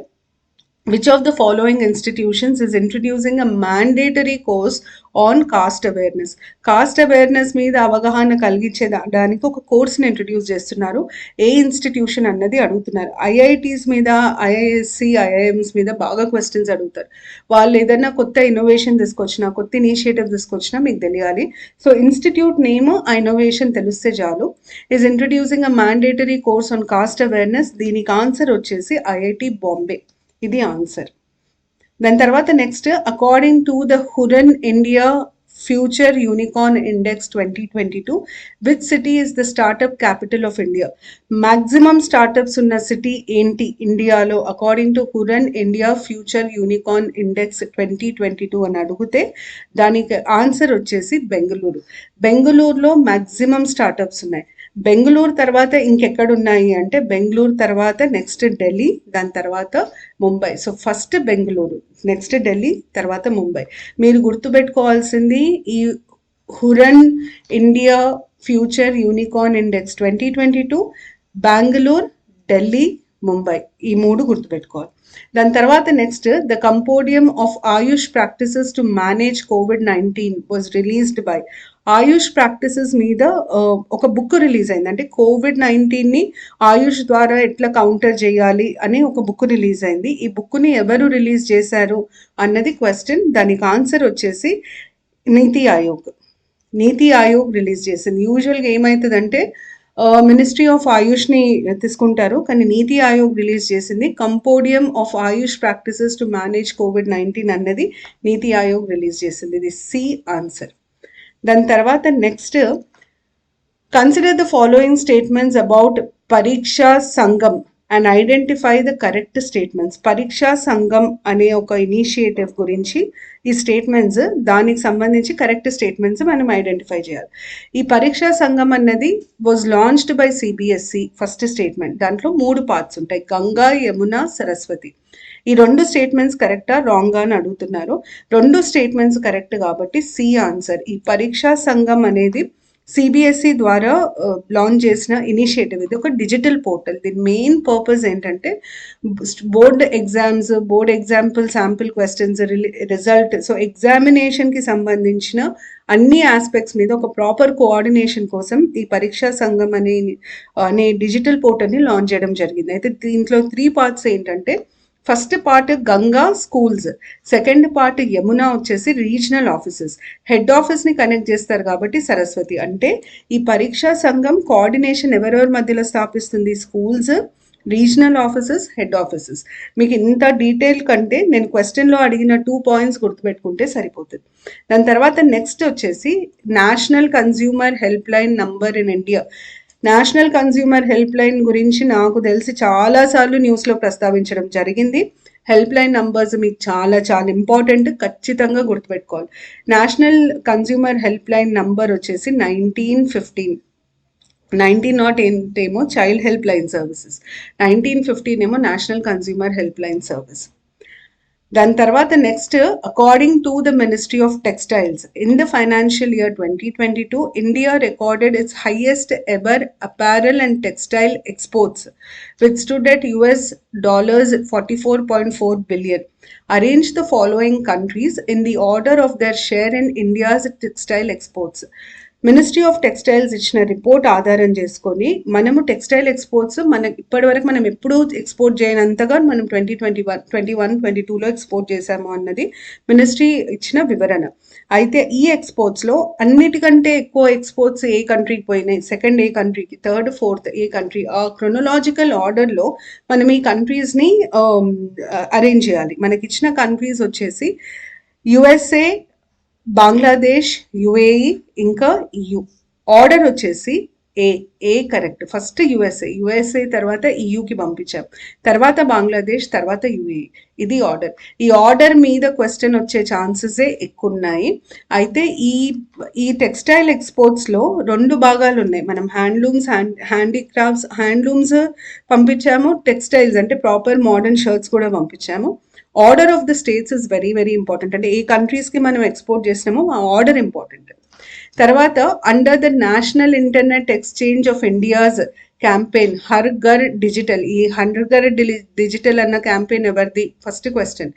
which of the following institutions is introducing a mandatory course on caste awareness. Cost awareness మీద అవగాహన కలిగించేదానికి ఒక కోర్స్ని ఇంట్రడ్యూస్ చేస్తున్నారు. ఏ ఇన్స్టిట్యూషన్ అన్నది అడుగుతున్నారు. ఐఐటీస్ మీద, ఐఐఎస్సి, ఐఐఎమ్స్ మీద బాగా క్వశ్చన్స్ అడుగుతారు. వాళ్ళు ఏదైనా కొత్త ఇన్నోవేషన్ తీసుకొచ్చినా, కొత్త ఇనిషియేటివ్ తీసుకొచ్చినా మీకు తెలియాలి. సో ఇన్స్టిట్యూట్ నేమ్, ఆ ఇన్నోవేషన్ తెలిస్తే చాలు. Is introducing a mandatory course on cost awareness. దీనికి ఆన్సర్ వచ్చేసి ఐఐటి బాంబే. ఇది ఆన్సర్. దాని తర్వాత next, according to the Hurun India future unicorn index 2022, which city is the startup capital of India. Maximum startups ఉన్న సిటీ ఏంటి ఇండియాలో according to Hurun India future unicorn index 2022 అని అడిగితే దానికి ఆన్సర్ వచ్చేసి బెంగళూరులో మ్యాక్సిమం స్టార్టప్స్ ఉన్నాయి. బెంగళూరు తర్వాత ఇంకెక్కడున్నాయి అంటే, బెంగళూరు తర్వాత నెక్స్ట్ ఢిల్లీ, దాని తర్వాత Mumbai. So first Bengaluru, next Delhi, తర్వాత ముంబై. మీరు గుర్తుపెట్టుకోవాల్సింది ఈ Hurun India future unicorn index 2022, Bengaluru, Delhi, Mumbai, ఈ 3 గుర్తుపెట్టుకోవాలి. దాని తర్వాత next, the compendium of AYUSH practices to manage COVID-19 was released by. AYUSH practices మీద ఒక బుక్ రిలీజ్ అయింది. అంటే COVID-19ని ఆయుష్ ద్వారా ఎట్లా కౌంటర్ చేయాలి అని ఒక బుక్ రిలీజ్ అయింది. ఈ బుక్ని ఎవరు రిలీజ్ చేశారు అన్నది క్వశ్చన్. దానికి ఆన్సర్ వచ్చేసి నీతి ఆయోగ్ రిలీజ్ చేసింది. యూజువల్గా ఏమవుతుందంటే మినిస్ట్రీ ఆఫ్ ఆయుష్ని తీసుకుంటారు, కానీ నీతి ఆయోగ్ రిలీజ్ చేసింది. Compendium of AYUSH practices to manage COVID-19 అన్నది నీతి ఆయోగ్ రిలీజ్ చేసింది. ఇది సి ఆన్సర్. దాని తర్వాత next, consider the following statements about Pariksha Sangam and identify the correct statements. Pariksha Sangam అనే ఒక ఇనిషియేటివ్ గురించి ఈ స్టేట్మెంట్స్, దానికి సంబంధించి కరెక్ట్ స్టేట్మెంట్స్ మనం ఐడెంటిఫై చేయాలి. ఈ పరీక్షా సంఘం అన్నది was launched by CBSE. First statement, దాంట్లో 3 పార్ట్స్ ఉంటాయి, గంగా, యమున, సరస్వతి. ఈ 2 స్టేట్మెంట్స్ కరెక్టా రాంగా అని అడుగుతున్నారు. 2 స్టేట్మెంట్స్ కరెక్ట్ కాబట్టి సి ఆన్సర్. ఈ పరీక్షా సంఘం అనేది సిబిఎస్ఈ ద్వారా లాంచ్ చేసిన ఇనిషియేటివ్. ఇది ఒక డిజిటల్ పోర్టల్. దీని మెయిన్ పర్పస్ ఏంటంటే board example sample questions result, so ఎగ్జామినేషన్కి సంబంధించిన అన్ని ఆస్పెక్ట్స్ మీద ఒక ప్రాపర్ కోఆర్డినేషన్ కోసం ఈ పరీక్షా సంఘం అనే డిజిటల్ పోర్టల్ని లాంచ్ చేయడం జరిగింది. అయితే దీంట్లో 3 పార్ట్స్ ఏంటంటే, first part Ganga schools, second part Yamuna వచ్చేసి రీజనల్ ఆఫీసెస్, హెడ్ ఆఫీస్ని కనెక్ట్ చేస్తారు కాబట్టి సరస్వతి. అంటే ఈ పరీక్షా సంఘం కోఆర్డినేషన్ ఎవరెవరి మధ్యలో స్థాపిస్తుంది? Schools, regional offices, head offices. మీకు ఇంత డీటెయిల్ కంటే నేను క్వశ్చన్లో అడిగిన 2 పాయింట్స్ గుర్తుపెట్టుకుంటే సరిపోతుంది. దాని తర్వాత నెక్స్ట్ వచ్చేసి national consumer help line number in India. National consumer help line గురించి నాకు తెలిసి చాలాసార్లు న్యూస్లో ప్రస్తావించడం జరిగింది. హెల్ప్ లైన్ నంబర్స్ మీకు చాలా చాలా ఇంపార్టెంట్, ఖచ్చితంగా గుర్తుపెట్టుకోవాలి. National consumer help line number వచ్చేసి 1915. 1908 ఏమో చైల్డ్ హెల్ప్ లైన్ సర్వీసెస్, 1915 ఏమో national consumer help line service. దాని తర్వాత next, according to the ministry of textiles, in the financial year 2022, India recorded it's highest ever apparel and textile exports which stood at $44.4 billion. Arrange the following countries in the order of their share in India's textile exports. Ministry of textiles ఇచ్చిన రిపోర్ట్ ఆధారం చేసుకొని మనము టెక్స్టైల్ ఎక్స్పోర్ట్స్ ఇప్పటివరకు మనం ఎప్పుడూ ఎక్స్పోర్ట్ చేయనంతగా మనం 2021-22లో ఎక్స్పోర్ట్ చేశాము అన్నది మినిస్ట్రీ ఇచ్చిన వివరణ. అయితే ఈ ఎక్స్పోర్ట్స్లో అన్నిటికంటే ఎక్కువ ఎక్స్పోర్ట్స్ ఏ కంట్రీకి పోయినాయి, సెకండ్ ఏ కంట్రీకి, థర్డ్ ఫోర్త్ ఏ కంట్రీ, ఆ క్రొనలాజికల్ ఆర్డర్లో మనం ఈ కంట్రీస్ని అరేంజ్ చేయాలి. మనకి ఇచ్చిన కంట్రీస్ వచ్చేసి యుఎస్ఏ, బంగ్లాదేశ్, యుఏఈ, ఇంకా EU. ఆర్డర్ వచ్చేసి ఏ కరెక్ట్. ఫస్ట్ యుఎస్ఏ తర్వాత EUకి పంపించాం, తర్వాత బంగ్లాదేశ్, తర్వాత యుఏఈ. ఇది ఆర్డర్. ఈ ఆర్డర్ మీద క్వశ్చన్ వచ్చే ఛాన్సెసే ఎక్కువ ఉన్నాయి. అయితే ఈ టెక్స్టైల్ ఎక్స్పోర్ట్స్లో 2 భాగాలు ఉన్నాయి. మనం హ్యాండీక్రాఫ్ట్స్, హ్యాండ్లూమ్స్ పంపించాము, టెక్స్టైల్స్ అంటే ప్రాపర్ మోడర్న్ షర్ట్స్ కూడా పంపించాము. Order of the states is very very important. అంటే ఏ కంట్రీస్కి మనం ఎక్స్పోర్ట్ చేసినామో ఆ ఆర్డర్ ఇంపార్టెంట్. తర్వాత under the national internet exchange of India's campaign Har Ghar digital, ఈ హర్ ఘర్ డిజిటల్ అన్న క్యాంపెయిన్ ఎవరిది? First question.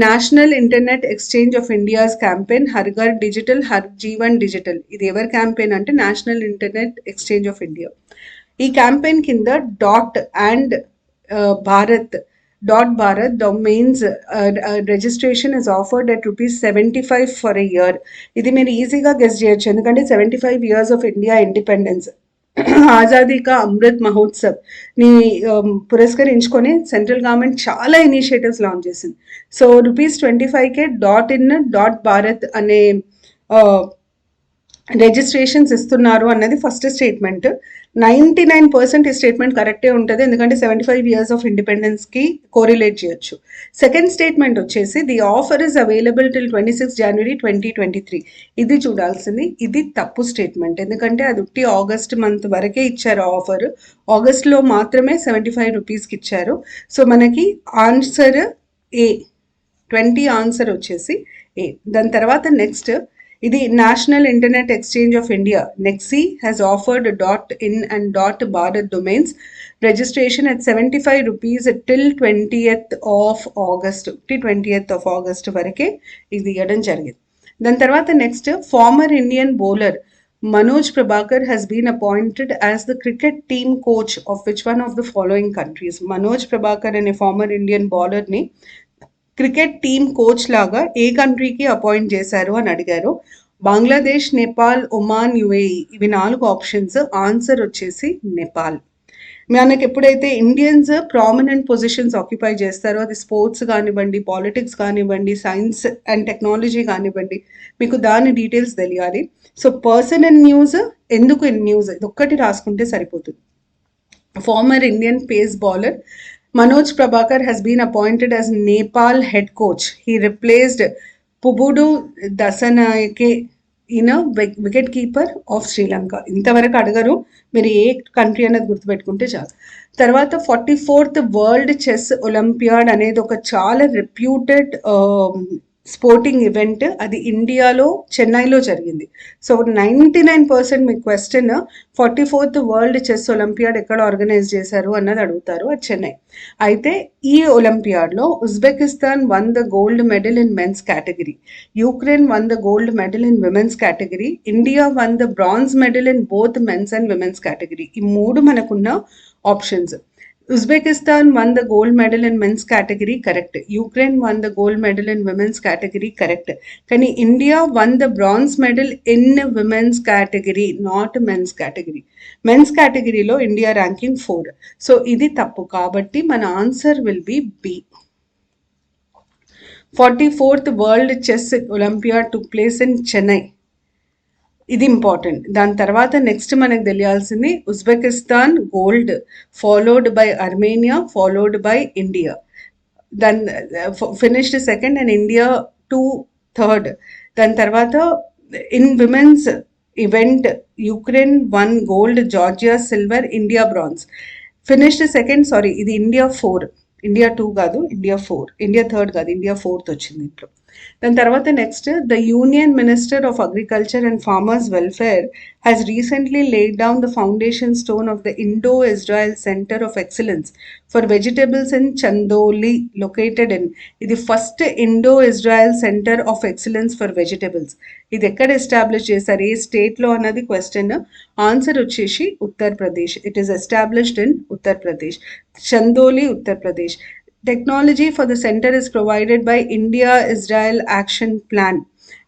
National internet exchange of India's campaign Har Ghar digital, Har Jeevan digital. ఇది ఎవరి క్యాంపెయిన్ అంటే national internet exchange of India. ఈ క్యాంపెయిన్ కింద .bharat domains registration is offered at ₹75 for a year. ఇది మీరు ఈజీగా గెస్ చేయొచ్చు, ఎందుకంటే 75 years of India independence, Azadi కా అమృత్ మహోత్సవ్ ని పురస్కరించుకొని సెంట్రల్ గవర్నమెంట్ చాలా ఇనిషియేటివ్స్ లాంచ్ చేసింది. సో ₹25K .in.bharat అనే రిజిస్ట్రేషన్స్ ఇస్తున్నారు అన్నది ఫస్ట్ స్టేట్మెంట్. 99% ఈ స్టేట్మెంట్ కరెక్టే ఉంటుంది, ఎందుకంటే 75 years ఆఫ్ ఇండిపెండెన్స్కి కోరిలేట్ చేయొచ్చు. సెకండ్ స్టేట్మెంట్ వచ్చేసి the offer is available till 26 January 2023. ఇది చూడాల్సింది. ఇది తప్పు స్టేట్మెంట్, ఎందుకంటే అది ఉట్టి ఆగస్ట్ మంత్ వరకే ఇచ్చారు ఆఫర్. ఆగస్ట్లో మాత్రమే ₹75కి ఇచ్చారు. సో మనకి ఆన్సర్ ఏ, 20 ఆన్సర్ వచ్చేసి ఏ. దాని తర్వాత నెక్స్ట్, ఇది national internet exchange of India NIXI has offered .in and .bharat domains registration at ₹75 till 20th of August. 20th of August వరకే ఇది ఇవ్వడం జరిగింది. దాని తర్వాత next, former Indian bowler Manoj Prabhakar has been appointed as the cricket team coach of which one of the following countries? Manoj Prabhakar అనే ఫార్మర్ ఇండియన్ బౌలర్ని క్రికెట్ టీమ్ కోచ్ లాగా ఏ కంట్రీకి అపాయింట్ చేశారు అని అడిగారు. Bangladesh, Nepal, Oman, UAE. ఇవి 4 ఆప్షన్స్. ఆన్సర్ వచ్చేసి నేపాల్. మనకి ఎప్పుడైతే ఇండియన్స్ ప్రామినెంట్ పొజిషన్స్ ఆక్యుపై చేస్తారో, అది స్పోర్ట్స్ కానివ్వండి, పాలిటిక్స్ కానివ్వండి, సైన్స్ అండ్ టెక్నాలజీ కానివ్వండి, మీకు దాని డీటెయిల్స్ తెలియాలి. సో పర్సన్ ఇన్ న్యూస్, ఎందుకు ఇన్ న్యూస్, ఇది ఒక్కటి రాసుకుంటే సరిపోతుంది. Former Indian pace bowler Manoj Prabhakar has been appointed as Nepal head coach. He replaced Pubudu Dasanayake in a wicket keeper of Sri Lanka. ఇంతవరకు అడగరు, మీరు ఏ కంట్రీ అనేది గుర్తుపెట్టుకుంటే చాలు. తర్వాత 44th వరల్డ్ చెస్ ఒలింపియాడ్ అనేది ఒక చాలా రెప్యూటెడ్ స్పోర్టింగ్ ఈవెంట్, అది ఇండియాలో చెన్నైలో జరిగింది. సో 99% మీ question 44th world chess olympiad ఎక్కడ ఆర్గనైజ్ చేశారు అన్నది అడుగుతారు, అది చెన్నై. అయితే ఈ ఒలింపియాడ్లో Uzbekistan won the gold medal in men's category, Ukraine won the gold medal in women's category, India won the bronze medal in both men's and women's category. ఈ మూడు మనకున్న options. Uzbekistan won the gold medal in men's category, correct. Ukraine won the gold medal in women's category, correct. Kani India won the bronze medal in women's category, not men's category. Men's category lo India ranking 4. So idi tappu kabatti mana answer will be B. 44th World Chess Olympiad took place in Chennai. ఇది ఇంపార్టెంట్. దాని తర్వాత నెక్స్ట్ మనకు తెలియాల్సింది Uzbekistan gold, followed by Armenia, followed by India. దాని finished second and India 2 third. దాని తర్వాత in women's event Ukraine 1 gold, Georgia silver, India bronze. Finished second, sorry ఇది ఇండియా 4, ఇండియా 2 కాదు, ఇండియా 4, ఇండియా 3rd కాదు, ఇండియా 4th వచ్చింది ఇంట్లో. దాని తర్వాత next, the union minister of agriculture and farmers welfare has recently laid down the foundation stone of the Indo-Israel Center of Excellence for Vegetables in Chandoli, located in. ఇది first Indo-Israel centre of excellence for vegetables. ఇది ఎక్కడ ఎస్టాబ్లిష్ చేశారు, ఏ స్టేట్లో అన్నది క్వశ్చన్. ఆన్సర్ వచ్చేసి Uttar Pradesh. It is established in Uttar Pradesh, Chandoli, Uttar Pradesh. Technology for the center is provided by India-Israel Action Plan.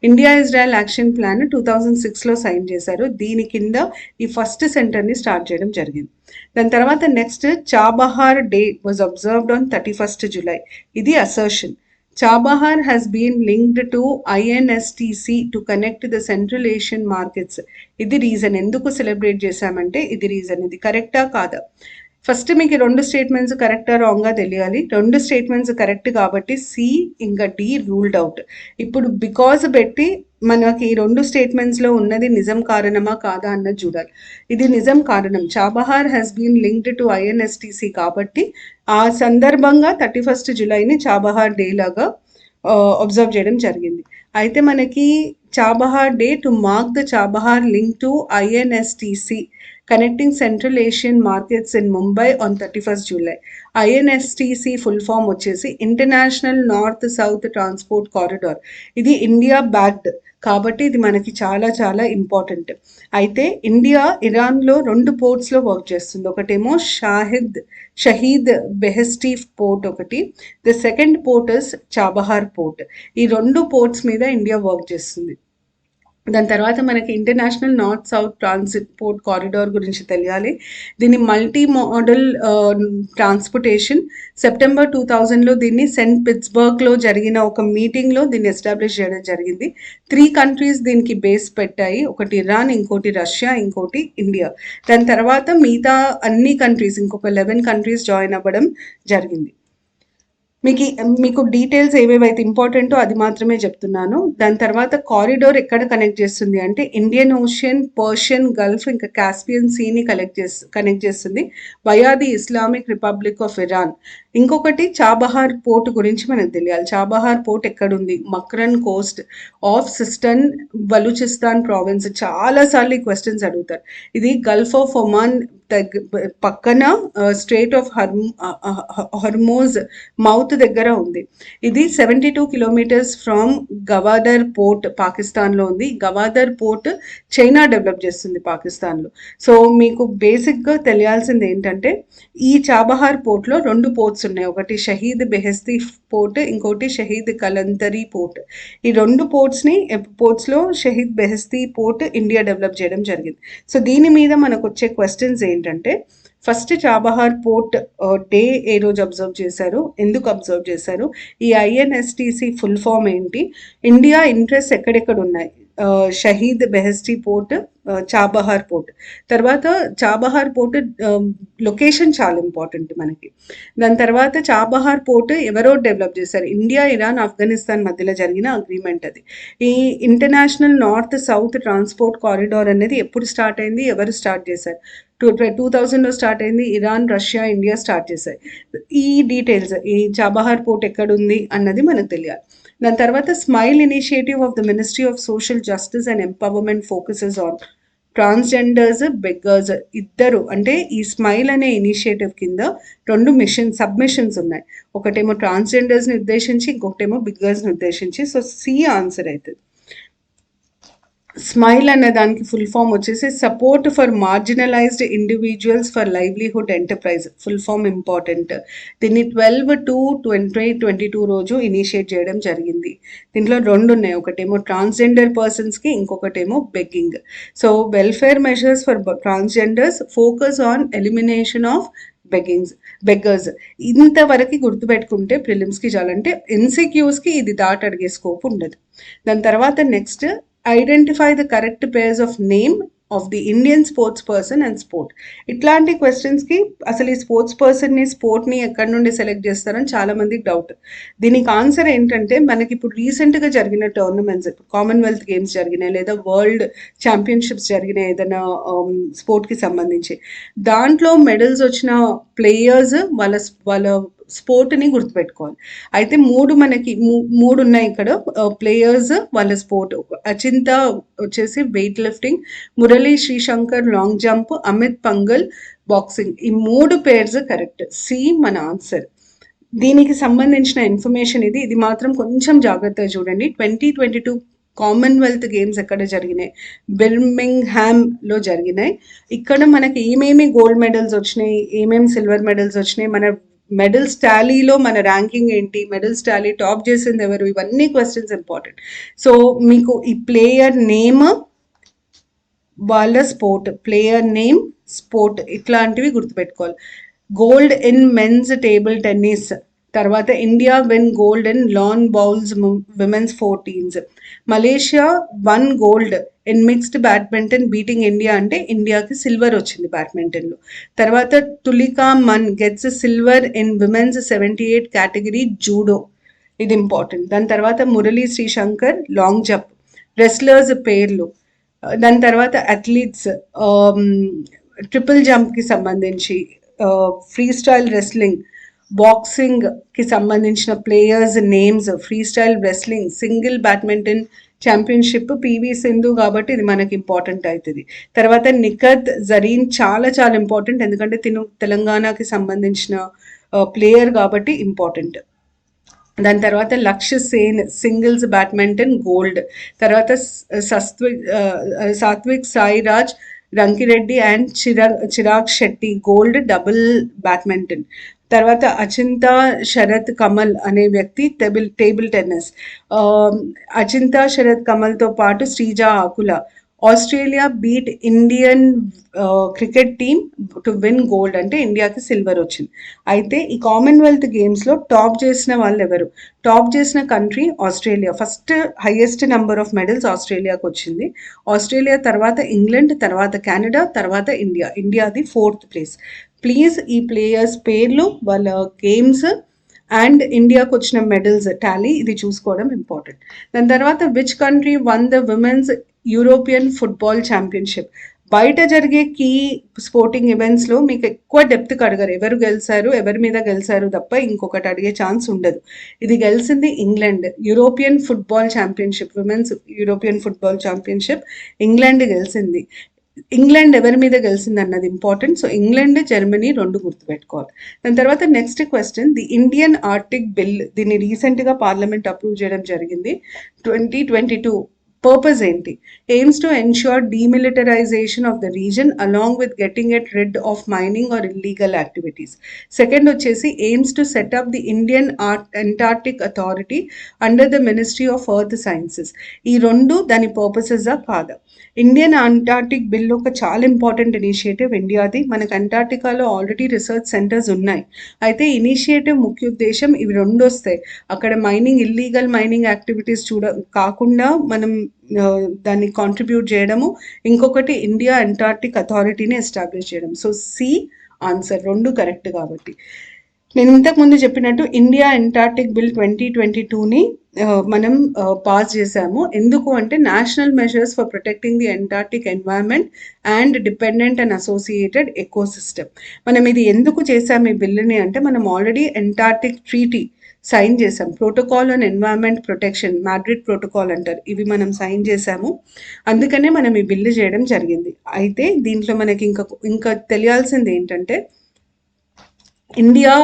India Israel action plan 2006లో సైన్ చేశారు. దీని కింద ఈ ఫస్ట్ సెంటర్ని స్టార్ట్ చేయడం జరిగింది. దాని తర్వాత next, Chabahar day was observed on 31st July. ఇది assertion. Chabahar has been linked to INSTC to connect the Central Asian markets. ఇది రీజన్. ఎందుకు సెలబ్రేట్ చేశామంటే ఇది రీజన్. ఇది కరెక్టా కాదా? ఫస్ట్ మీకు 2 స్టేట్మెంట్స్ కరెక్టా రాంగ్గా తెలియాలి. 2 స్టేట్మెంట్స్ కరెక్ట్ కాబట్టి సి ఇంకా డి రూల్డ్ అవుట్. ఇప్పుడు బికాజ్ పెట్టి మనకి ఈ 2 స్టేట్మెంట్స్లో ఉన్నది నిజం కారణమా కాదా అన్నది చూడాలి. ఇది నిజం కారణం. Chabahar has been linked to INSTC కాబట్టి ఆ సందర్భంగా 31st Julyని చాబహార్ డే లాగా అబ్జర్వ్ చేయడం జరిగింది. అయితే మనకి Chabahar day to mark the Chabahar link to INSTC connecting Central Asian markets in Mumbai on 31st July. INSTC full form వచ్చేసి international north south transport corridor. ఇది ఇండియా బ్యాక్డ్ కాబట్టి ఇది మనకి చాలా చాలా ఇంపార్టెంట్. అయితే ఇండియా ఇరాన్లో 2 పోర్ట్స్లో వర్క్ చేస్తుంది. ఒకటేమో షహీద్ బెహెస్టీ పోర్ట్ ఒకటి, the second port is Chabahar port. ఈ 2 పోర్ట్స్ మీద ఇండియా వర్క్ చేస్తుంది. దాని తర్వాత మనకి international north south transport corridor గురించి తెలియాలి. దీన్ని మల్టీ మోడల్ ట్రాన్స్పోర్టేషన్. సెప్టెంబర్ 2000లో దీన్ని సెయింట్ పిట్స్బర్గ్లో జరిగిన ఒక మీటింగ్లో దీన్ని ఎస్టాబ్లిష్ చేయడం జరిగింది. 3 కంట్రీస్ దీనికి బేస్ పెట్టాయి. ఒకటి ఇరాన్, ఇంకోటి రష్యా, ఇంకోటి ఇండియా. దాని తర్వాత మిగతా అన్ని కంట్రీస్, ఇంకొక 11 కంట్రీస్ జాయిన్ అవ్వడం జరిగింది. మీకు డీటెయిల్స్ ఏవేవైతే ఇంపార్టెంటో అది మాత్రమే చెప్తున్నాను. దాని తర్వాత కారిడార్ ఎక్కడ కనెక్ట్ చేస్తుంది అంటే ఇండియన్ ఓషన్, పర్షియన్ గల్ఫ్, ఇంకా కాస్పియన్ సీని కనెక్ట్ చేస్తుంది via the Islamic republic of Iran. ఇంకొకటి చాబహార్ పోర్ట్ గురించి మనకు తెలియాలి. చాబహార్ పోర్ట్ ఎక్కడుంది? మక్రన్ కోస్ట్ ఆఫ్ సిస్టన్, బలూచిస్తాన్ ప్రావిన్స్. చాలాసార్లు ఈ క్వశ్చన్స్ అడుగుతారు. ఇది గల్ఫ్ ఆఫ్ ఒమాన్ పక్కన స్ట్రేట్ ఆఫ్ హర్మోజ్ మౌత్ దగ్గర ఉంది. ఇది 72 కిలోమీటర్స్ ఫ్రమ్ గవాదర్ పోర్ట్, పాకిస్తాన్లో ఉంది. గవాదర్ పోర్ట్ చైనా డెవలప్ చేస్తుంది పాకిస్తాన్లో. సో మీకు బేసిక్గా తెలియాల్సింది ఏంటంటే ఈ చాబహార్ పోర్ట్లో 2 పోర్ట్స్ ఉన్నాయి. ఒకటి షహీద్ బెహెస్తి పోర్ట్, ఇంకోటి షహీద్ కలంతరీ పోర్ట్. ఈ 2 పోర్ట్స్లో Shahid Beheshti port India develop చేయడం జరిగింది. సో దీని మీద మనకు వచ్చే క్వశ్చన్స్ ఏంటంటే, ఫస్ట్ చాబహార్ పోర్ట్ డే ఏ రోజు అబ్జర్వ్ చేశారు, ఎందుకు అబ్జర్వ్ చేశారు, ఈ INSTC ఫుల్ ఫామ్ ఏంటి, ఇండియా ఇంట్రెస్ట్ ఎక్కడెక్కడ ఉన్నాయి, Shahid Beheshti port, Chabahar port. తర్వాత చాబహార్ పోర్ట్ లొకేషన్ చాలా ఇంపార్టెంట్ మనకి. దాని తర్వాత చాబహార్ పోర్ట్ ఎవరో డెవలప్ చేశారు, ఇండియా, ఇరాన్, ఆఫ్ఘనిస్తాన్ మధ్యలో జరిగిన అగ్రిమెంట్ అది. ఈ international north south transport corridor అనేది ఎప్పుడు స్టార్ట్ అయింది, ఎవరు స్టార్ట్ చేశారు? 2000లో స్టార్ట్ అయింది. ఇరాన్, రష్యా, ఇండియా స్టార్ట్ చేశాయి. ఈ డీటెయిల్స్, ఈ చాబహార్ పోర్ట్ ఎక్కడుంది అన్నది మనకు తెలియాలి. దాని తర్వాత smile initiative of the ministry of social justice and empowerment focuses on transgenders beggars ఇద్దరు, అంటే ఈ స్మైల్ అనే ఇనిషియేటివ్ కింద 2 సబ్మిషన్స్ ఉన్నాయి. ఒకటేమో ట్రాన్స్జెండర్స్ని ఉద్దేశించి, ఇంకొకటేమో బిగ్గర్స్ని ఉద్దేశించి. సో సి ఆన్సర్ అవుతుంది. స్మైల్ అనే దానికి ఫుల్ ఫామ్ వచ్చేసి support for marginalised individuals for livelihood enterprise, full form important. దీన్ని 12/2/2022 రోజు ఇనిషియేట్ చేయడం జరిగింది. దీంట్లో 2 ఉన్నాయి, ఒకటేమో ట్రాన్స్జెండర్ పర్సన్స్కి, ఇంకొకటేమో begging. So welfare measures for transgenders focus on elimination of beggars. ఇంతవరకు గుర్తుపెట్టుకుంటే ప్రిలిమ్స్కి చాలంటే ఎన్సిక్యూస్కి ఇది దాటి అడిగే స్కోప్ ఉండదు. దాని తర్వాత next identify the correct pairs of name of the Indian sports person and sport. ఇట్లాంటి క్వశ్చన్స్కి అసలు ఈ స్పోర్ట్స్ పర్సన్ని స్పోర్ట్ని ఎక్కడి నుండి సెలెక్ట్ చేస్తారని చాలామందికి డౌట్. దీనికి ఆన్సర్ ఏంటంటే మనకి ఇప్పుడు రీసెంట్గా జరిగిన టోర్నమెంట్స్, కామన్వెల్త్ గేమ్స్ జరిగినాయి లేదా వరల్డ్ ఛాంపియన్షిప్స్ జరిగినాయి ఏదైనా స్పోర్ట్కి సంబంధించి, దాంట్లో మెడల్స్ వచ్చిన ప్లేయర్స్ వాళ్ళ స్పోర్ట్ని గుర్తుపెట్టుకోవాలి. అయితే మనకి మూడు ఉన్నాయి ఇక్కడ ప్లేయర్స్ వాళ్ళ స్పోర్ట్. అచింత వచ్చేసి weight lifting, Murali Sreeshankar long jump, Amit fungal boxing. ఈ 3 పేర్స్ కరెక్ట్. సి మన ఆన్సర్. దీనికి సంబంధించిన ఇన్ఫర్మేషన్ ఇది మాత్రం కొంచెం జాగ్రత్తగా చూడండి. 2022 కామన్వెల్త్ గేమ్స్ ఎక్కడ జరిగినాయి? బెర్మింగ్హామ్లో జరిగినాయి. ఇక్కడ మనకి ఏమేమి గోల్డ్ మెడల్స్ వచ్చినాయి, ఏమేమి సిల్వర్ మెడల్స్ వచ్చినాయి, మన మెడల్స్ టాలీలో మన ర్యాంకింగ్ ఏంటి, మెడల్స్ టాలీ టాప్ చేసింది ఎవరు, ఇవన్నీ క్వశ్చన్స్ ఇంపార్టెంట్. సో మీకు ఈ ప్లేయర్ నేమ్, వాళ్ళ స్పోర్ట్, ప్లేయర్ నేమ్, స్పోర్ట్, ఇట్లాంటివి గుర్తుపెట్టుకోవాలి. Gold in men's table tennis, తర్వాత India win gold in lawn bowls women's 4 teams. Malaysia 1 gold in mixed badminton beating India, అంటే ఇండియాకి సిల్వర్ వచ్చింది బ్యాడ్మింటన్లో. తర్వాత Tulika Maan gets silver in women's 78 category judo, ఇది ఇంపార్టెంట్. దాని తర్వాత Murali Sreeshankar long jump. Wrestlers పేర్లు, దాని తర్వాత అథ్లీట్స్ ట్రిపుల్ జంప్కి సంబంధించి, ఫ్రీ స్టైల్ రెస్లింగ్, బాక్సింగ్కి సంబంధించిన players names, free style wrestling, single badminton championship PV Sindhu, కాబట్టి ఇది మనకి ఇంపార్టెంట్ అవుతుంది. తర్వాత నిఖత్ జరీన్ చాలా చాలా ఇంపార్టెంట్, ఎందుకంటే తెలంగాణకి సంబంధించిన ప్లేయర్ కాబట్టి ఇంపార్టెంట్. దాని తర్వాత లక్ష్య సేన్ సింగిల్స్ బ్యాడ్మింటన్ గోల్డ్. తర్వాత Satwik Sairaj Rankireddy and Chirag Shetty gold double badminton. తర్వాత అచింతా శరత్ కమల్ అనే వ్యక్తి టేబుల్ టెన్నిస్. అచింతా శరత్ కమల్తో పాటు Sreeja Akula. Australia beat Indian cricket team to win gold, అంటే ఇండియాకి సిల్వర్ వచ్చింది. అయితే ఈ కామన్వెల్త్ గేమ్స్లో టాప్ చేసిన వాళ్ళు ఎవరు? టాప్ చేసిన country Australia. First highest number of medals ఆస్ట్రేలియాకి వచ్చింది. ఆస్ట్రేలియా తర్వాత ఇంగ్లాండ్, తర్వాత కెనడా, తర్వాత ఇండియా. ఇండియాది 4th place. ప్లీజ్ ఈ ప్లేయర్స్ పేర్లు, వాళ్ళ గేమ్స్ అండ్ ఇండియాకు వచ్చిన మెడల్స్ టాలీ ఇది చూసుకోవడం ఇంపార్టెంట్. దాని తర్వాత which country one the women's European football championship. బయట జరిగే కీ స్పోర్టింగ్ ఈవెంట్స్లో మీకు ఎక్కువ డెప్త్కి అడగరు, ఎవరు గెలిచారు, ఎవరి మీద గెలిచారు తప్ప ఇంకొకటి అడిగే ఛాన్స్ ఉండదు. ఇది గెలిచింది England, European football championship, women's European football championship England గెలిచింది. ఇంగ్లాండ్ ఎవరి మీద గెలిచింది అన్నది ఇంపార్టెంట్. సో ఇంగ్లాండ్, జర్మనీ 2 గుర్తుపెట్టుకోవాలి. దాని తర్వాత next question, the Indian Arctic bill, దీన్ని రీసెంట్గా పార్లమెంట్ అప్రూవ్ చేయడం జరిగింది 2022. పర్పస్ ఏంటి? Aims to ensure demilitarisation of the region along with getting it rid of mining or illegal activities. Second వచ్చేసి aims to set up the Indian Antarctic authority under the ministry of earth sciences. ఈ 2 దాని పర్పసెసా కాదా? ఇండియన్ అంటార్టిక్ బిల్ ఒక చాలా ఇంపార్టెంట్ ఇనిషియేటివ్ ఇండియాది. మనకు అంటార్టికాలో ఆల్రెడీ రీసెర్చ్ సెంటర్స్ ఉన్నాయి. అయితే ఇనిషియేటివ్ ముఖ్య ఉద్దేశం ఇవి 2 వస్తాయి. అక్కడ మైనింగ్, ఇల్లీగల్ మైనింగ్ యాక్టివిటీస్ కాకుండా మనం దాన్ని కాంట్రిబ్యూట్ చేయడము, ఇంకొకటి ఇండియా అంటార్టిక్ అథారిటీని ఎస్టాబ్లిష్ చేయడం. So C answer, 2 correct. కాబట్టి నేను ఇంతకుముందు చెప్పినట్టు ఇండియా అంటార్టిక్ బిల్ 2022ని మనం పాస్ చేశాము. ఎందుకు అంటే national measures for protecting the Antarctic environment and dependent and associated ecosystem. మనం ఇది ఎందుకు చేశాము ఈ బిల్లుని అంటే, మనం ఆల్రెడీ అంటార్టిక్ ట్రీటీ సైన్ చేసాం. Protocol on environment protection, Madrid protocol అంటారు, ఇవి మనం సైన్ చేసాము. అందుకనే మనం ఈ బిల్లు చేయడం జరిగింది. అయితే దీంట్లో మనకి ఇంకా తెలియాల్సింది ఏంటంటే, ఇండియా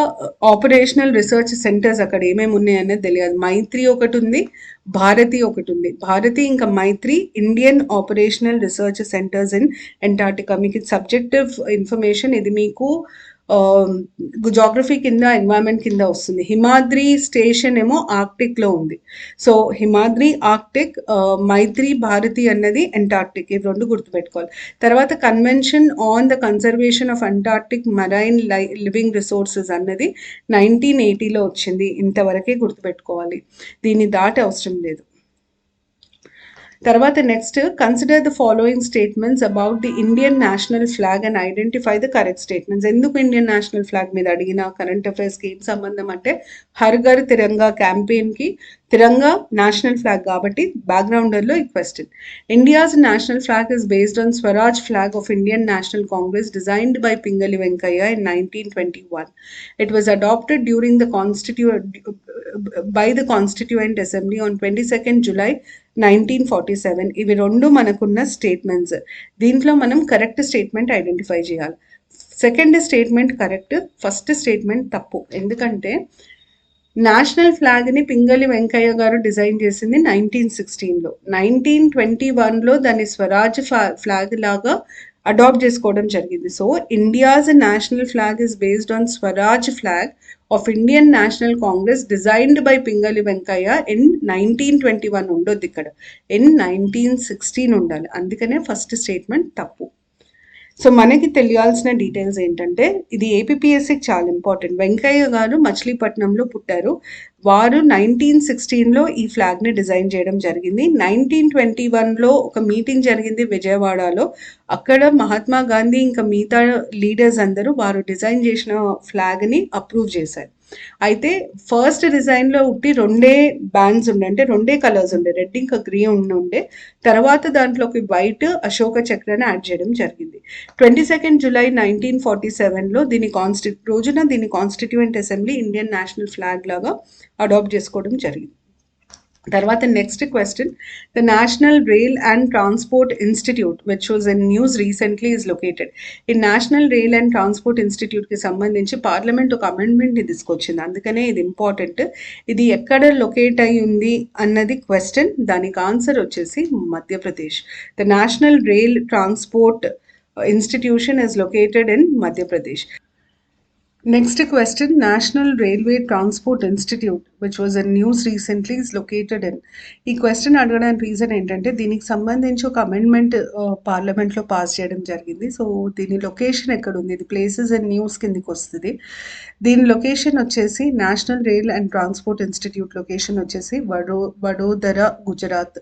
ఆపరేషనల్ రీసెర్చ్ సెంటర్స్ అక్కడ ఏమేమి ఉన్నాయి అనేది తెలియదు. మైత్రి ఒకటి ఉంది, భారతి ఒకటి ఉంది. భారతి ఇంకా Maitri Indian operational research centres in Antarctica. మీకు సబ్జెక్టివ్ ఇన్ఫర్మేషన్, ఇది మీకు జాగ్రఫీ కింద, ఎన్వైరన్మెంట్ కింద వస్తుంది. హిమాద్రి స్టేషన్ ఏమో ఆర్క్టిక్లో ఉంది. సో హిమాద్రి ఆర్క్టిక్, మైత్రి భారతి అన్నది అంటార్క్టిక్. ఇవి రెండు గుర్తుపెట్టుకోవాలి. తర్వాత convention on the conservation of Antarctic marine living resources అన్నది 1980లో వచ్చింది. ఇంతవరకే గుర్తుపెట్టుకోవాలి, దీన్ని దాటి అవసరం లేదు. తర్వాత next, consider the following statements about the Indian national flag and identify the correct statements. ఎందుకు ఇండియన్ నేషనల్ ఫ్లాగ్ మీద అడిగిన కరెంట్ అఫైర్స్కి ఏం సంబంధం అంటే, హర్ ఘర్ తిరంగా క్యాంపెయిన్కి తిరంగా నేషనల్ ఫ్లాగ్ కాబట్టి బ్యాక్గ్రౌండర్లో ఈ question. India's national flag is based on Swaraj flag of Indian national Congress designed by Pingali Venkaiah in 1921. It was adopted during the by the Constituent Assembly on 22nd July 1947. ఇవి రెండు మనకున్న స్టేట్మెంట్స్. దీంట్లో మనం కరెక్ట్ స్టేట్మెంట్ ఐడెంటిఫై చేయాలి. Second statement correct, first statement తప్పు. ఎందుకంటే నేషనల్ ఫ్లాగ్ని పింగళి వెంకయ్య గారు డిజైన్ చేసింది 1916లో. 1921లో దాన్ని స్వరాజ్ ఫ్లాగ్ లాగా అడాప్ట్ చేసుకోవడం జరిగింది. So India's national flag is based on Swaraj flag of Indian national Congress designed by Pingali Venkaiah in 1921 ఉండొద్దు, ఇక్కడ ఇన్ 1916 ఉండాలి. అందుకనే ఫస్ట్ స్టేట్మెంట్ తప్పు. సో మనకి తెలియాల్సిన డీటెయిల్స్ ఏంటంటే, ఇది ఏపీఎస్సికి చాలా ఇంపార్టెంట్. వెంకయ్య గారు మచిలీపట్నంలో పుట్టారు. వారు 1916లో ఈ ఫ్లాగ్ని డిజైన్ చేయడం జరిగింది. 1921లో ఒక మీటింగ్ జరిగింది విజయవాడలో. అక్కడ మహాత్మా గాంధీ ఇంకా మిగతా లీడర్స్ అందరూ వారు డిజైన్ చేసిన ఫ్లాగ్ని అప్రూవ్ చేశారు. అయితే ఫస్ట్ డిజైన్లో ఉట్టి రెండే బ్యాండ్స్ ఉండే, అంటే రెండే కలర్స్ ఉండే, రెడ్ ఇంకా గ్రీన్ ఉండే. తర్వాత దాంట్లోకి వైట్ అశోక చక్రాన్ని యాడ్ చేయడం జరిగింది. 22nd July 1947లో రోజున దీని constituent assembly Indian national flag లాగా అడాప్ట్ చేసుకోవడం జరిగింది. తర్వాత next question, the national rail and transport institute which was in news recently is located. ఈ నేషనల్ రైల్ అండ్ ట్రాన్స్పోర్ట్ ఇన్స్టిట్యూట్కి సంబంధించి పార్లమెంట్ ఒక అమెండ్మెంట్ని తీసుకొచ్చింది, అందుకనే ఇది ఇంపార్టెంట్. ఇది ఎక్కడ లొకేట్ అయి ఉంది అన్నది క్వశ్చన్. దానికి ఆన్సర్ వచ్చేసి Madhya Pradesh. The national rail transport institution is located in Madhya Pradesh. Next question, National Railway Transport Institute which was in news recently is located in. ఈ క్వశ్చన్ అడగడానికి రీజన్ ఏంటంటే, దీనికి సంబంధించి ఒక అమెండ్మెంట్ పార్లమెంట్లో పాస్ చేయడం జరిగింది. సో దీని లొకేషన్ ఎక్కడ ఉంది, ఇది ప్లేసెస్ అండ్ న్యూస్ కిందకి వస్తుంది. దీని లొకేషన్ వచ్చేసి national rail and transport institute location వచ్చేసి వడోదర, గుజరాత్.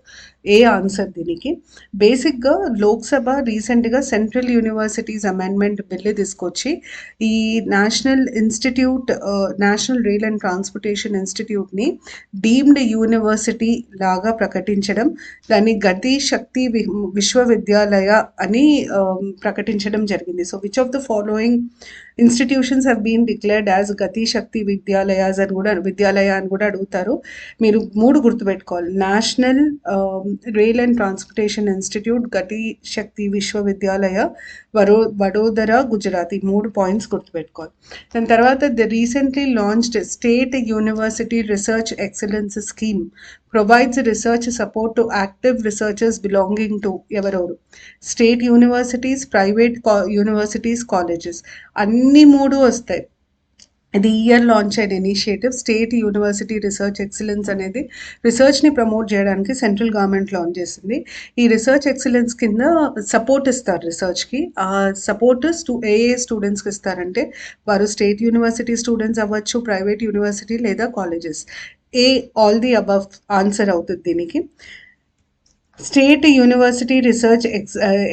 ఏ ఆన్సర్ దీనికి. బేసిక్గా లోక్సభ రీసెంట్గా సెంట్రల్ యూనివర్సిటీస్ అమెండ్మెంట్ బిల్లు తీసుకొచ్చి ఈ నేషనల్ రైల్ అండ్ ట్రాన్స్పోర్టేషన్ ఇన్స్టిట్యూట్ని డీమ్డ్ యూనివర్సిటీ లాగా ప్రకటించడం, దాన్ని గతి శక్తి విశ్వవిద్యాలయ అని ప్రకటించడం జరిగింది. So which of the following institutions have been declared as Gati Shakti Vidyalaya అని కూడా అడుగుతారు. మీరు 3 గుర్తుపెట్టుకోవాలి, national rail and transportation institute, Gati Shakti విశ్వవిద్యాలయ, వడోదర, గుజరాత్. ఈ 3 పాయింట్స్ గుర్తుపెట్టుకోవాలి. దాని తర్వాత the recently launched state university research excellence scheme provides research support to active researchers belonging to ఎవరెవరు, state universities, private universities, colleges, అన్ని 3 వస్తాయి. ఇది ఇయర్ లాంచ్ అయిన initiative. State university research excellence అనేది రీసెర్చ్ని ప్రమోట్ చేయడానికి సెంట్రల్ గవర్నమెంట్ లాంచ్ చేసింది. ఈ రీసెర్చ్ ఎక్సలెన్స్ కింద సపోర్ట్ ఇస్తారు రీసెర్చ్కి. ఆ సపోర్ట్ ఏ స్టూడెంట్స్కి ఇస్తారంటే, వారు స్టేట్ యూనివర్సిటీ స్టూడెంట్స్ అవ్వచ్చు, ప్రైవేట్ యూనివర్సిటీ లేదా colleges. All the above answer అవుతుంది దీనికి. State University Research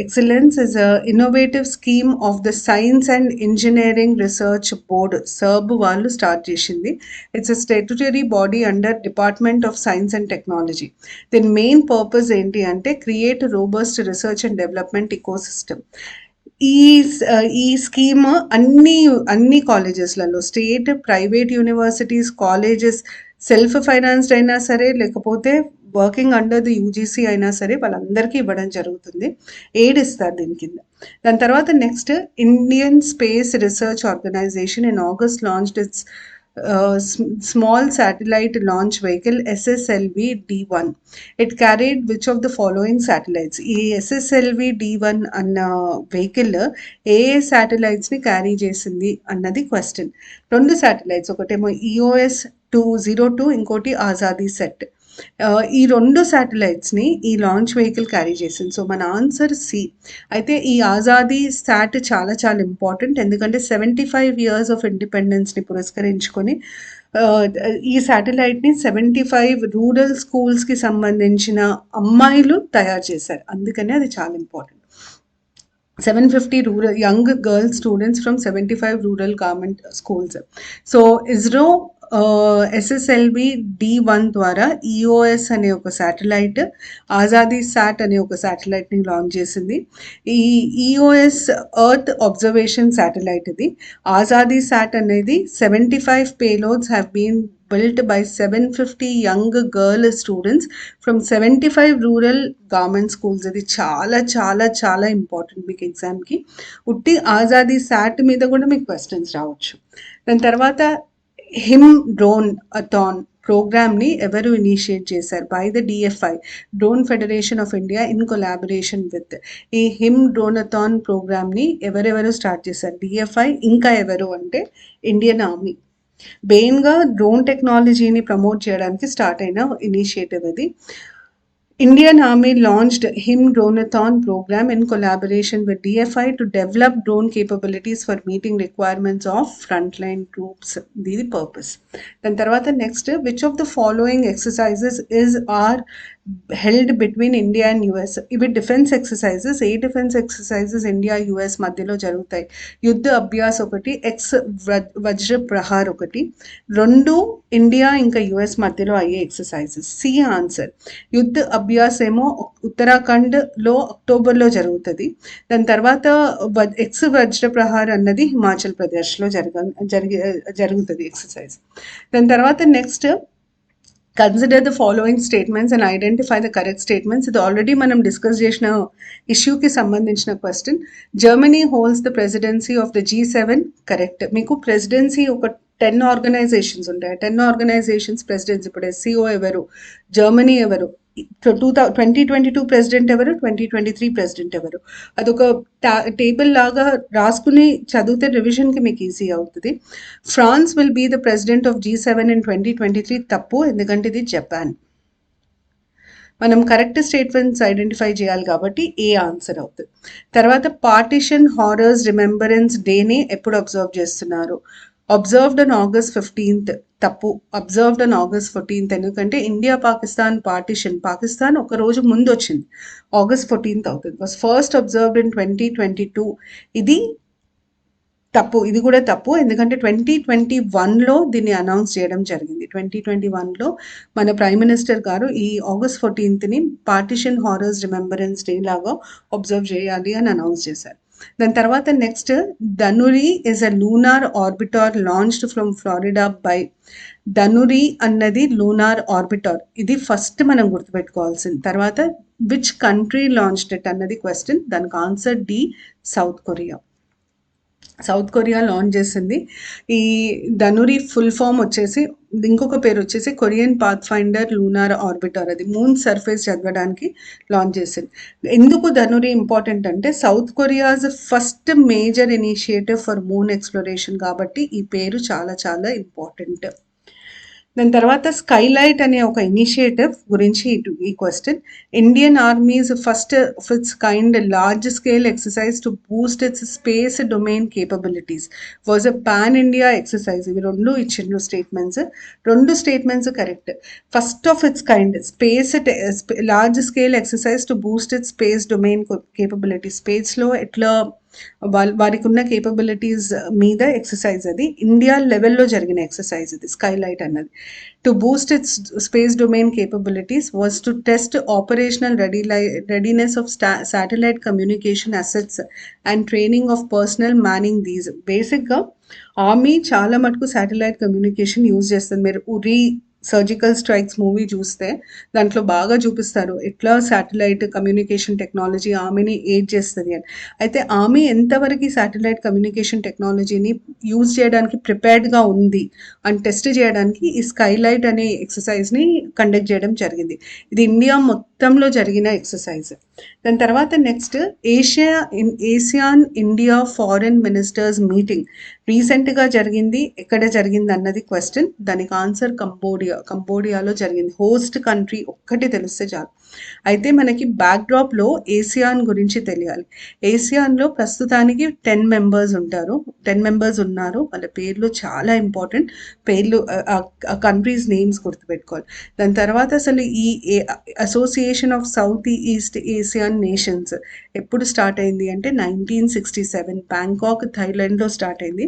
Excellence is an innovative scheme of the Science and Engineering Research Board, SERB వాళ్ళు స్టార్ట్ చేసింది. It's a statutory body under Department of Science and Technology. దీని మెయిన్ పర్పస్ ఏంటి అంటే, create robust research and development ecosystem. ఈ స్కీమ్ అన్ని కాలేజెస్లలో, state, private universities, colleges, self financed అయినా సరే, లేకపోతే వర్కింగ్ అండర్ ది యూజీసీ అయినా సరే, వాళ్ళందరికీ ఇవ్వడం జరుగుతుంది. ఎయిడ్ ఇస్తారు దీని కింద. దాని తర్వాత next, Indian space research organisation in August launched its small satellite launch vehicle SSLV D1. It carried which of the following satellites? ఈ SSLV D1 అన్న వెహికల్ ఏ శాటిలైట్స్ని క్యారీ చేసింది అన్నది క్వశ్చన్. 2 శాటిలైట్స్, ఒకటేమో EOS-202, ఇంకోటి ఆజాదీ సెట్. ఈ 2 శాటిలైట్స్ని ఈ లాంచ్ వెహికల్ క్యారీ చేసింది. సో మన ఆన్సర్ సి. అయితే ఈ ఆజాదీ శాట్ చాలా చాలా ఇంపార్టెంట్, ఎందుకంటే 75 years ఆఫ్ ఇండిపెండెన్స్ని పురస్కరించుకొని ఈ శాటిలైట్ని 75 రూరల్ స్కూల్స్కి సంబంధించిన అమ్మాయిలు తయారు చేశారు, అందుకనే అది చాలా important. 750 rural young girl students from 75 rural government schools. So ISRO SSLV D1 ద్వారా EOS అనే ఒక శాటిలైట్, ఆజాదీ శాట్ అనే ఒక శాటిలైట్ని లాంచ్ చేసింది. ఈ EOS ఎర్త్ అబ్జర్వేషన్ శాటిలైట్ ఇది. ఆజాదీ శాట్ అనేది 75 payloads have been built by 750 young girl students from 75 rural government schools. ఇది చాలా చాలా చాలా ఇంపార్టెంట్ మీకు ఎగ్జామ్కి. ఉట్టి ఆజాదీ శాట్ మీద కూడా మీకు క్వశ్చన్స్ రావచ్చు. దాని తర్వాత హిమ్ డ్రోన్ అథాన్ ప్రోగ్రామ్ని ఎవరు ఇనిషియేట్ చేశారు? By the DFI, drone federation of India, in collaboration with. ఈ హిమ్ డ్రోనథాన్ ప్రోగ్రామ్ని ఎవరెవరు స్టార్ట్ చేశారు? DFI, ఇంకా ఎవరు అంటే ఇండియన్ ఆర్మీ. మెయిన్గా డ్రోన్ టెక్నాలజీని ప్రమోట్ చేయడానికి స్టార్ట్ అయిన ఇనిషియేటివ్ ఇది. Indian Army launched HIM Droneathon program in collaboration with DFI to develop drone capabilities for meeting requirements of frontline troops. The purpose. Then tarvata next, which of the following exercises are held between India and US? ఇవి డిఫెన్స్ ఎక్సర్సైజెస్. ఏ డిఫెన్స్ ఎక్సర్సైజెస్ ఇండియా US మధ్యలో జరుగుతాయి? యుద్ధ అభ్యాస్ ఒకటి, ఎక్స్ వజ్ర ప్రహార్ ఒకటి. 2 ఇండియా ఇంకా US మధ్యలో అయ్యే ఎక్సర్సైజెస్. C answer. యుద్ధ అభ్యాస్ ఏమో ఉత్తరాఖండ్లో అక్టోబర్లో జరుగుతుంది. దాని తర్వాత ఎక్స్ వజ్ర ప్రహార్ అన్నది హిమాచల్ ప్రదేశ్లో జరుగుతుంది ఎక్సర్సైజ్. దాని తర్వాత next, consider the following statements and identify the correct statements. ఇది ఆల్రెడీ మనం డిస్కస్ చేసిన ఇష్యూకి సంబంధించిన question. Germany holds the presidency of the G7. Correct. మీకు ప్రెసిడెన్సీ ఒక 10 ఆర్గనైజేషన్స్ ఉంటాయి. 10 ఆర్గనైజేషన్స్ ప్రెసిడెంట్స్. ఇప్పుడు SCO ఎవరు? జర్మనీ ఎవరు? 2022 ప్రెసిడెంట్ ఎవరు? 2023 ప్రెసిడెంట్ ఎవరు? అదొక టేబుల్ లాగా రాసుకుని చదివితే రివిజన్కి మీకు ఈజీ అవుతుంది. France will be the president of G7 in 2023. తప్పు, ఎందుకంటే ఇది జపాన్. మనం కరెక్ట్ స్టేట్మెంట్స్ ఐడెంటిఫై చేయాలి కాబట్టి ఏ ఆన్సర్ అవుతుంది. తర్వాత పార్టిషన్ హారర్స్ రిమెంబరెన్స్ డేని ఎప్పుడు అబ్జర్వ్ చేస్తున్నారు? Observed on August 15th. తప్పు. అబ్జర్వ్డ్ ఆన్ August 14th, ఎందుకంటే ఇండియా పాకిస్తాన్ పార్టిషన్, పాకిస్తాన్ ఒక రోజు ముందు వచ్చింది, August 14th అవుతుంది. Was first observed in 2022. ఇది తప్పు, ఇది కూడా తప్పు, ఎందుకంటే 2021లో దీన్ని అనౌన్స్ చేయడం జరిగింది. 2021లో మన ప్రైమ్ మినిస్టర్ గారు ఈ August 14th partition horrors remembrance day లాగా అబ్జర్వ్ చేయాలి అని అనౌన్స్ చేశారు. దాని తర్వాత next, Danuri is a lunar orbiter launched from Florida by. Danuri అన్నది లూనార్ ఆర్బిటార్, ఇది ఫస్ట్ మనం గుర్తుపెట్టుకోవాల్సింది. తర్వాత విచ్ కంట్రీ లాంచ్డ్ ఇట్ అన్నది క్వశ్చన్. దానికి answer D, South Korea. South Korea launch చేసింది. ఈ ధనురి ఫుల్ ఫామ్ వచ్చేసి, ఇంకొక పేరు వచ్చేసి Korean pathfinder lunar orbiter. అది మూన్ సర్ఫేస్ చదవడానికి లాంచ్ చేసింది. ఎందుకు ధనురి ఇంపార్టెంట్ అంటే south Korea's first major initiative for moon exploration, కాబట్టి ఈ పేరు చాలా చాలా ఇంపార్టెంట్. దాని తర్వాత స్కైలైట్ అనే ఒక ఇనిషియేటివ్ గురించి ఈ question. Indian army's first of its kind large scale exercise to boost its space domain capabilities was a pan India exercise. ఇవి 2 ఇచ్చిండ్రు statements. 2 statements correct. First of its kind space large scale exercise to boost its space domain capability. స్పేస్లో ఎట్లా వారికి ఉన్న కేపబిలిటీస్ మీద ఎక్సర్సైజ్. అది ఇండియా లెవెల్లో జరిగిన ఎక్సర్సైజ్ ఇది స్కైలైట్ అన్నది. To boost its space domain capabilities was to test operational readiness of satellite communication assets and training of personal manning these. బేసిక్గా ఆర్మీ చాలా మటుకు శాటిలైట్ కమ్యూనికేషన్ యూజ్ చేస్తుంది. మీరు ఉరి సర్జికల్ స్ట్రైక్స్ మూవీ చూస్తే దాంట్లో బాగా చూపిస్తారు ఎట్లా శాటిలైట్ కమ్యూనికేషన్ టెక్నాలజీ ఆర్మీని ఎయిడ్ చేస్తుంది అని. అయితే ఆర్మీ ఎంతవరకు శాటిలైట్ కమ్యూనికేషన్ టెక్నాలజీని యూజ్ చేయడానికి ప్రిపేర్డ్గా ఉంది అని టెస్ట్ చేయడానికి ఈ స్కైలైట్ అనే ఎక్సర్సైజ్ని కండక్ట్ చేయడం జరిగింది. ఇది ఇండియా మొత్తంలో జరిగిన ఎక్సర్సైజ్. దాని తర్వాత next ఏసియాన్ India foreign ministers meeting రీసెంట్గా జరిగింది. ఎక్కడ జరిగింది అన్నది క్వశ్చన్. దానికి ఆన్సర్ కంబోడియాలో జరిగింది. హోస్ట్ కంట్రీ ఒక్కటి తెలిస్తే చాలు. అయితే మనకి బ్యాక్డ్రాప్లో ఏసియాన్ గురించి తెలియాలి. ఏసియాన్లో ప్రస్తుతానికి 10 మెంబర్స్ ఉంటారు. 10 మెంబర్స్ ఉన్నారు. వాళ్ళ పేర్లు చాలా ఇంపార్టెంట్. పేర్లు కంట్రీస్ నేమ్స్ గుర్తుపెట్టుకోవాలి. దాని తర్వాత అసలు ఈ association of south east Asian nations ఎప్పుడు స్టార్ట్ అయింది అంటే 1967 బ్యాంకాక్ థైలాండ్లో స్టార్ట్ అయింది.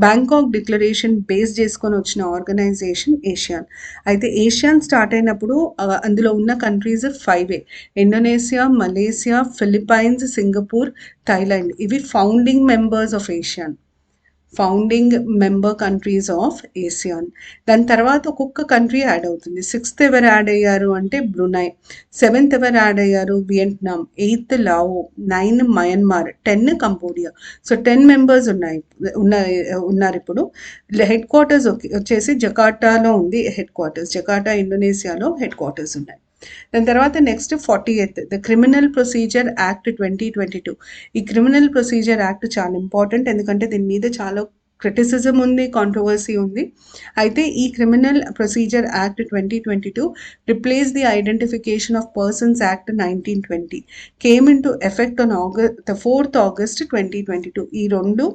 బ్యాంకాక్ డిక్లరేషన్ బేస్ చేసుకొని వచ్చిన ఆర్గనైజేషన్ ఏషియాన్. అయితే ఏషియాన్ స్టార్ట్ అయినప్పుడు అందులో ఉన్న countries 5 Indonesia, Malaysia, Philippines, Singapore, Thailand. ఇవి founding members of ASEAN, founding member countries of ASEAN. దాని తర్వాత ఒక్కొక్క కంట్రీ యాడ్ అవుతుంది. 6th ఎవరు యాడ్ అయ్యారు అంటే బ్రునై, 7th ఎవరు యాడ్ అయ్యారు Vietnam, 8th Lao, 9 Myanmar, 10 Cambodia. So 10 members ఉన్నారు ఇప్పుడు. హెడ్ క్వార్టర్స్ వచ్చేసి జకార్టాలో ఉంది. హెడ్ క్వార్టర్స్ జకార్టా ఇండోనేషియాలో హెడ్ క్వార్టర్స్ ఉన్నాయి. దాని తర్వాత next 40th the criminal procedure act 2022. ఈ క్రిమినల్ ప్రొసీజర్ యాక్ట్ చాలా ఇంపార్టెంట్, ఎందుకంటే దీని మీద చాలా క్రిటిసిజం ఉంది, కాంట్రవర్సీ ఉంది. అయితే ఈ criminal procedure act 2022 replace the identification of persons act 1920 came in to effect on August 4th 2022. ఈ రెండు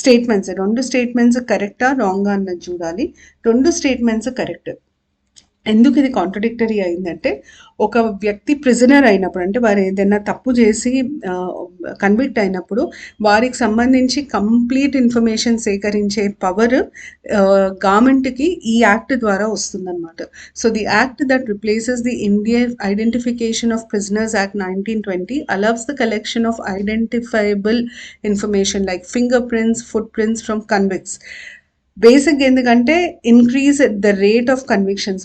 స్టేట్మెంట్స్ కరెక్టా రాంగా అన్నది చూడాలి. 2 స్టేట్మెంట్స్ కరెక్ట్. ఎందుకు ఇది కాంట్రడిక్టరీ అయిందంటే, ఒక వ్యక్తి ప్రిజనర్ అయినప్పుడు అంటే వారు ఏదైనా తప్పు చేసి కన్విక్ట్ అయినప్పుడు వారికి సంబంధించి కంప్లీట్ ఇన్ఫర్మేషన్ సేకరించే పవర్ గవర్నమెంట్కి ఈ యాక్ట్ ద్వారా వస్తుందన్నమాట. So the act that replaces the Indian identification of prisoners act 1920 allows the collection of identifiable information like fingerprints, footprints from convicts. Basic ఎందుకంటే increase the rate of convictions.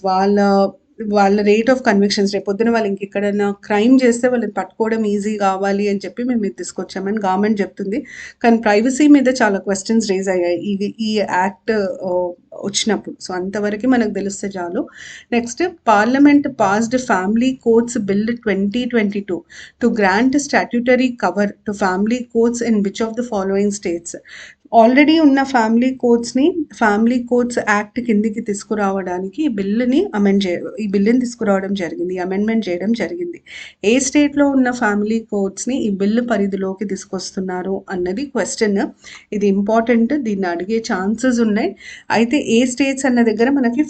వాళ్ళ రేట్ ఆఫ్ కన్విక్షన్స్, రేపు పొద్దున వాళ్ళు ఇంకెక్కడైనా క్రైమ్ చేస్తే వాళ్ళని పట్టుకోవడం ఈజీ కావాలి అని చెప్పి మేము ఇది తీసుకొచ్చామని గవర్నమెంట్ చెప్తుంది. కానీ ప్రైవసీ మీద చాలా క్వశ్చన్స్ రేజ్ అయ్యాయి ఈ యాక్ట్ వచ్చినప్పుడు. సో అంతవరకు మనకు తెలిస్తే చాలు. Next parliament passed family courts bill 2022 to grant statutory cover to family courts in which of the following states. Already ఉన్న ఫ్యామిలీ కోర్ట్స్ యాక్ట్ కిందికి తీసుకురావడానికి ఈ బిల్లుని తీసుకురావడం జరిగింది, అమెండ్మెంట్ చేయడం జరిగింది. ఏ స్టేట్లో ఉన్న ఫ్యామిలీ కోర్ట్స్ని ఈ బిల్లు పరిధిలోకి తీసుకొస్తున్నారు అన్నది క్వశ్చన్. ఇది ఇంపార్టెంట్, దీన్ని అడిగే ఛాన్సెస్ ఉన్నాయి. అయితే ఏ స్టేట్స్ అన్న దగ్గర మనకి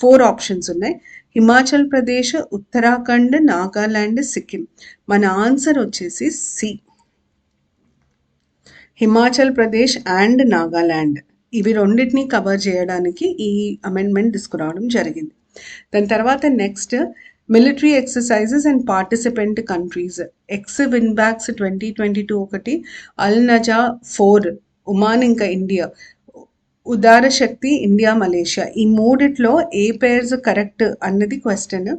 4 ఆప్షన్స్ ఉన్నాయి: హిమాచల్ ప్రదేశ్, ఉత్తరాఖండ్, నాగాలాండ్, సిక్కిం. మన ఆన్సర్ వచ్చేసి సి, హిమాచల్ ప్రదేశ్ అండ్ నాగాలాండ్. ఇవి రెండింటిని కవర్ చేయడానికి ఈ అమెండ్మెంట్ తీసుకురావడం జరిగింది. దాని తర్వాత next military exercises and participant countries. Vinbax 2022 ఒకటి, అల్ నజా 4, ఒమాన్ ఇంకా ఇండియా, ఉదార శక్తి ఇండియా, మలేషియా. ఈ మూడిట్లో ఏ పేర్స్ కరెక్ట్ అన్నది క్వశ్చన్.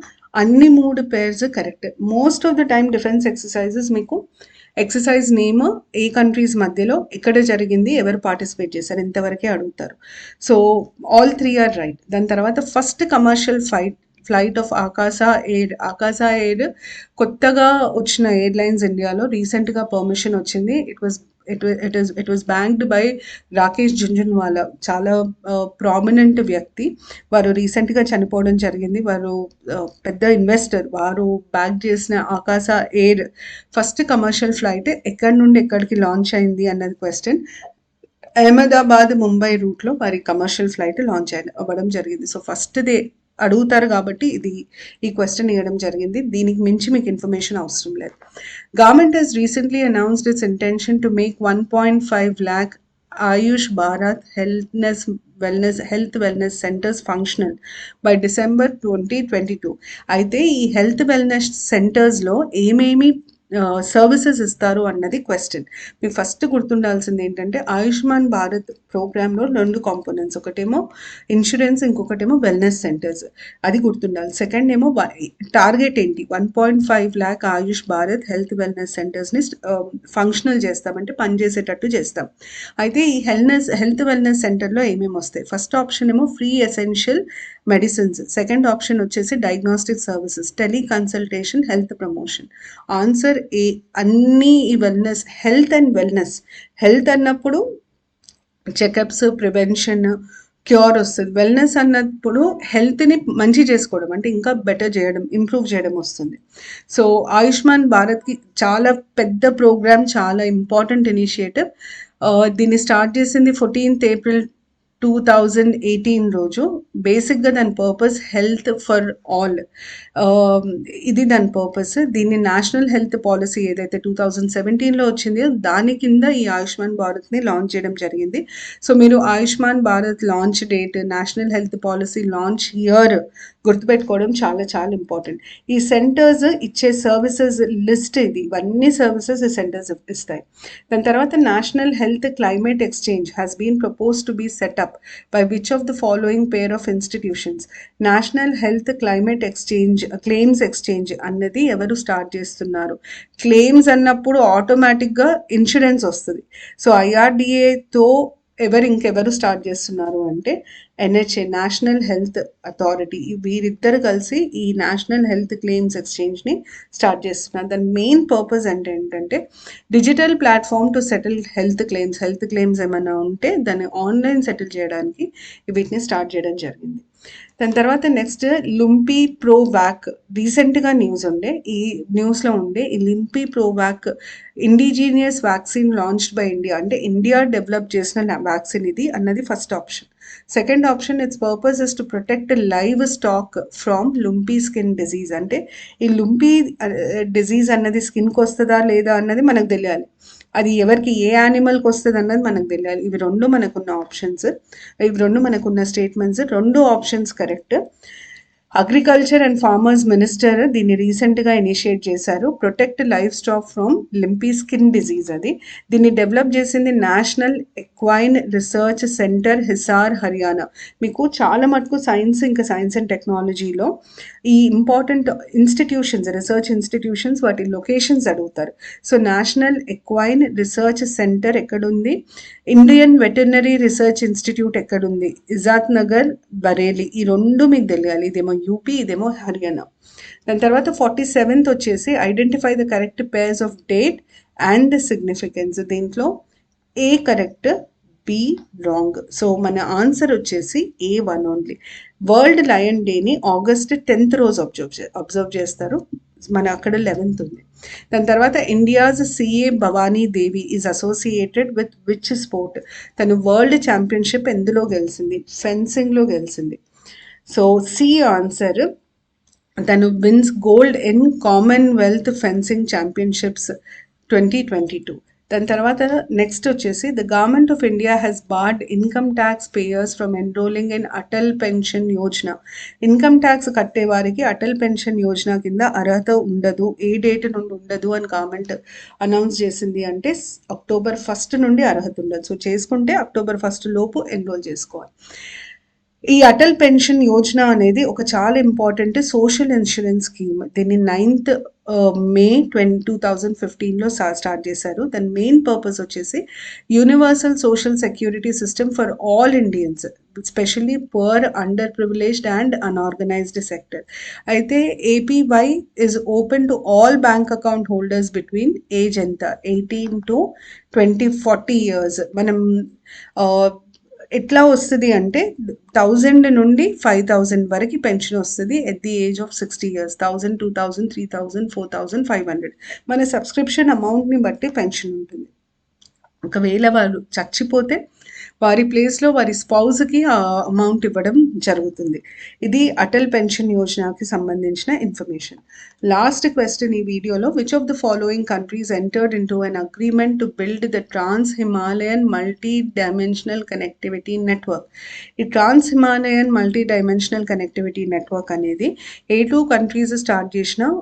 అన్ని 3 pairs correct. Most of the time defence exercises మీకు ఎక్సర్సైజ్ నేమ్, ఏ కంట్రీస్ మధ్యలో, ఎక్కడ జరిగింది, ఎవరు పార్టిసిపేట్ చేశారు, ఇంతవరకే అడుగుతారు. So all 3 are right. దాని తర్వాత first commercial flight of Akasa Air కొత్తగా వచ్చిన ఎయిర్లైన్స్ ఇండియాలో రీసెంట్గా పర్మిషన్ వచ్చింది. It was backed by Rakesh Jhunjhunwala, చాలా ప్రామినెంట్ వ్యక్తి. వారు రీసెంట్గా చనిపోవడం జరిగింది. వారు పెద్ద ఇన్వెస్టర్. వారు బ్యాక్ చేసిన ఆకాశా ఎయిర్ ఫస్ట్ కమర్షియల్ ఫ్లైట్ ఎక్కడి నుండి ఎక్కడికి లాంచ్ అయింది అన్నది క్వశ్చన్. అహ్మదాబాద్ ముంబై రూట్లో వారి కమర్షియల్ ఫ్లైట్ లాంచ్ అవ్వడం జరిగింది. సో ఫస్ట్దే అడుగుతారు కాబట్టి ఈ క్వశ్చన్ ఇవ్వడం జరిగింది. దీనికి మించి మీకు ఇన్ఫర్మేషన్ అవసరం లేదు. Government has recently announced its intention to make 1.5 lakh Ayush Bharat health wellness centers functional by December 2022. అయితే ఈ హెల్త్ వెల్నెస్ సెంటర్స్లో ఏమేమి సర్వీసెస్ ఇస్తారు అన్నది క్వశ్చన్. మీకు ఫస్ట్ గుర్తుండాల్సింది ఏంటంటే ఆయుష్మాన్ భారత్ ప్రోగ్రాంలో 2 కాంపోనెంట్స్, ఒకటేమో ఇన్సూరెన్స్, ఇంకొకటేమో వెల్నెస్ సెంటర్స్. అది గుర్తుండాలి. సెకండ్ ఏమో టార్గెట్ ఏంటి, 1.5 lakh ఆయుష్ భారత్ హెల్త్ వెల్నెస్ సెంటర్స్ని ఫంక్షనల్ చేస్తామంటే పనిచేసేటట్టు చేస్తాం. అయితే ఈ హెల్త్ వెల్నెస్ సెంటర్లో ఏమేమి వస్తాయి? ఫస్ట్ ఆప్షన్ ఏమో free essential medicines, second option వచ్చేసి diagnostic services, teleconsultation, health promotion. Answer A. అన్నీ ఈ wellness, health and wellness. Health అన్నప్పుడు చెకప్స్, ప్రివెన్షన్, క్యూర్ వస్తుంది. వెల్నెస్ అన్నప్పుడు హెల్త్ని మంచి చేసుకోవడం, అంటే ఇంకా బెటర్ చేయడం, ఇంప్రూవ్ చేయడం వస్తుంది. సో ఆయుష్మాన్ భారత్కి చాలా పెద్ద ప్రోగ్రామ్, చాలా ఇంపార్టెంట్ ఇనిషియేటివ్. దీన్ని స్టార్ట్ చేసింది 14th April 2018 రోజు. బేసిక్గా దాని పర్పస్ హెల్త్ ఫర్ ఆల్, ఇది దాని పర్పస్. దీన్ని నేషనల్ హెల్త్ పాలసీ ఏదైతే 2017లో వచ్చిందో దాని కింద ఈ ఆయుష్మాన్ భారత్ని లాంచ్ చేయడం జరిగింది. సో మీరు Ayushman Bharat launch date, national health policy launch year గుర్తుపెట్టుకోవడం చాలా చాలా ఇంపార్టెంట్. ఈ సెంటర్స్ ఇచ్చే సర్వీసెస్ లిస్ట్ ఇది, ఇవన్నీ సర్వీసెస్ ఈ సెంటర్స్ ఇస్తాయి. దాని తర్వాత national health climate exchange has been propose to be set up by which of the following pair of institutions? National health climate claims exchange అన్నది ఎవరు స్టార్ట్ చేస్తున్నారు? క్లెయిమ్స్ అన్నప్పుడు ఆటోమేటిక్గా ఇన్సూరెన్స్ వస్తుంది. సో ఐఆర్డిఏతో ఇంకెవరు స్టార్ట్ చేస్తున్నారు అంటే ఎన్హెచ్ఏ, నేషనల్ హెల్త్ అథారిటీ. వీరిద్దరు కలిసి ఈ నేషనల్ హెల్త్ క్లెయిమ్స్ ఎక్స్చేంజ్ని స్టార్ట్ చేస్తున్నారు. దాని మెయిన్ పర్పస్ ఏంటంటే digital platform to settle health claims ఏమైనా ఉంటే దాన్ని ఆన్లైన్ సెటిల్ చేయడానికి వీటిని స్టార్ట్ చేయడం జరిగింది. దాని తర్వాత నెక్స్ట్ లుంపీ ప్రో వ్యాక్. రీసెంట్గా ఈ న్యూస్లో ఉండే ఈ lumpy pro vac indigenous vaccine launched by India, అంటే ఇండియా డెవలప్ చేసిన వ్యాక్సిన్ ఇది అన్నది first option. Second option, its purpose is to protect livestock from lumpy skin disease. అంటే ఈ లుంపీ డిజీజ్ అన్నది స్కిన్కి వస్తుందా లేదా అన్నది మనకు తెలియాలి. అది ఎవరికి, ఏ యానిమల్కి వస్తుంది అన్నది మనకు తెలియాలి. ఇవి రెండు మనకున్న ఆప్షన్స్, ఇవి రెండు మనకున్న statements. 2 options correct. Agriculture and farmers minister దీన్ని రీసెంట్గా ఇనిషియేట్ చేశారు. Protect life stock from lumpy skin disease. దీన్ని డెవలప్ చేసింది national equine research centre, Hisar, Haryana. మీకు చాలా మటుకు ఇంకా సైన్స్ అండ్ టెక్నాలజీలో ఈ ఇంపార్టెంట్ ఇన్స్టిట్యూషన్స్, రీసెర్చ్ ఇన్స్టిట్యూషన్స్, వాటి లొకేషన్స్ అడుగుతారు. So national equine research centre ఎక్కడుంది? ఇండియన్ వెటర్నరీ రీసెర్చ్ ఇన్స్టిట్యూట్ ఎక్కడుంది? ఇజాత్ నగర్, బరేలీ. ఈ రెండు మీకు తెలియాలి. ఇదేమో యూపీ, ఇదేమో హర్యానా. దాని తర్వాత 47th వచ్చేసి identify the correct pairs of date and significance. దీంట్లో ఏ కరెక్ట్, బి రాంగ్. సో మన ఆన్సర్ వచ్చేసి A1 ఓన్లీ. వరల్డ్ లయన్ డేని August 10th రోజు అబ్జర్వ్ చేస్తారు. మన అక్కడ 11th ఉంది. దాని తర్వాత India's CA Bhavani Devi is associated with which sport? తను వరల్డ్ ఛాంపియన్షిప్ ఎందులో గెలిచింది? ఫెన్సింగ్లో గెలిచింది. So C answer. తను wins gold in commonwealth fencing championships 2022. దాని తర్వాత నెక్స్ట్ వచ్చేసి the government of India has barred income tax payers from enrolling in Atal pension Yojana. Income tax కట్టే వారికి అటల్ పెన్షన్ యోజన కింద అర్హత ఉండదు, ఏ డేట్ నుండి ఉండదు అని గవర్నమెంట్ అనౌన్స్ చేసింది అంటే October 1st నుండి అర్హత ఉండదు. సో చేసుకుంటే October 1st లోపు ఎన్రోల్ చేసుకోవాలి. ఈ అటల్ పెన్షన్ యోజన అనేది ఒక చాలా ఇంపార్టెంట్ సోషల్ ఇన్సూరెన్స్ స్కీమ్. దీన్ని 9th May 2015లో స్టార్ట్ చేశారు. దాని మెయిన్ పర్పస్ వచ్చేసి universal social security system for all Indians, specially poor, underprivileged and unorganised sector. అయితే APY is open to all bank account holders between age ఎంత, 18 to 40 years. మనం ఎట్లా వస్తుంది అంటే 1000 నుండి 5000 వరకు పెన్షన్ వస్తుంది at the age of 60 years. 1000, 2000, 3000, 4500 మన సబ్స్క్రిప్షన్ అమౌంట్ని బట్టి పెన్షన్ ఉంటుంది. ఒకవేళ వారు చచ్చిపోతే వారి ప్లేస్లో వారి స్పౌజ్కి ఆ అమౌంట్ ఇవ్వడం జరుగుతుంది. ఇది అటల్ పెన్షన్ యోజనకి సంబంధించిన ఇన్ఫర్మేషన్. లాస్ట్ క్వశ్చన్ ఈ వీడియోలో, which of the following countries entered into an agreement to build the trans Himalayan multi dimensional connectivity network? ఈ ట్రాన్స్ Himalayan multi dimensional connectivity network అనేది ఏ 2 కంట్రీస్ స్టార్ట్ చేసిన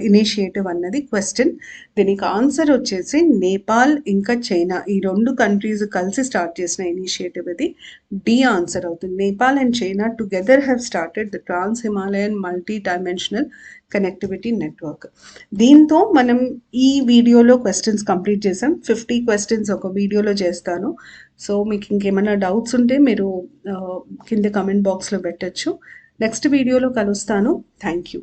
ఇనిషియేటివ్ అన్నది క్వశ్చన్. దీనికి ఆన్సర్ వచ్చేసి నేపాల్ ఇంకా చైనా, ఈ 2 కంట్రీస్ కలిసి స్టార్ట్ చేసిన ఇనిషియేటివ్ ఇది. డి ఆన్సర్ అవుతుంది. Nepal and China together have started the trans Himalayan multi dimensional connectivity network. దీంతో మనం ఈ వీడియోలో క్వశ్చన్స్ కంప్లీట్ చేసాం. 50 క్వశ్చన్స్ ఒక వీడియోలో చేస్తాను. సో మీకు ఇంకేమైనా డౌట్స్ ఉంటే మీరు కింద కమెంట్ బాక్స్లో పెట్టచ్చు. నెక్స్ట్ వీడియోలో కలుస్తాను. Thank you.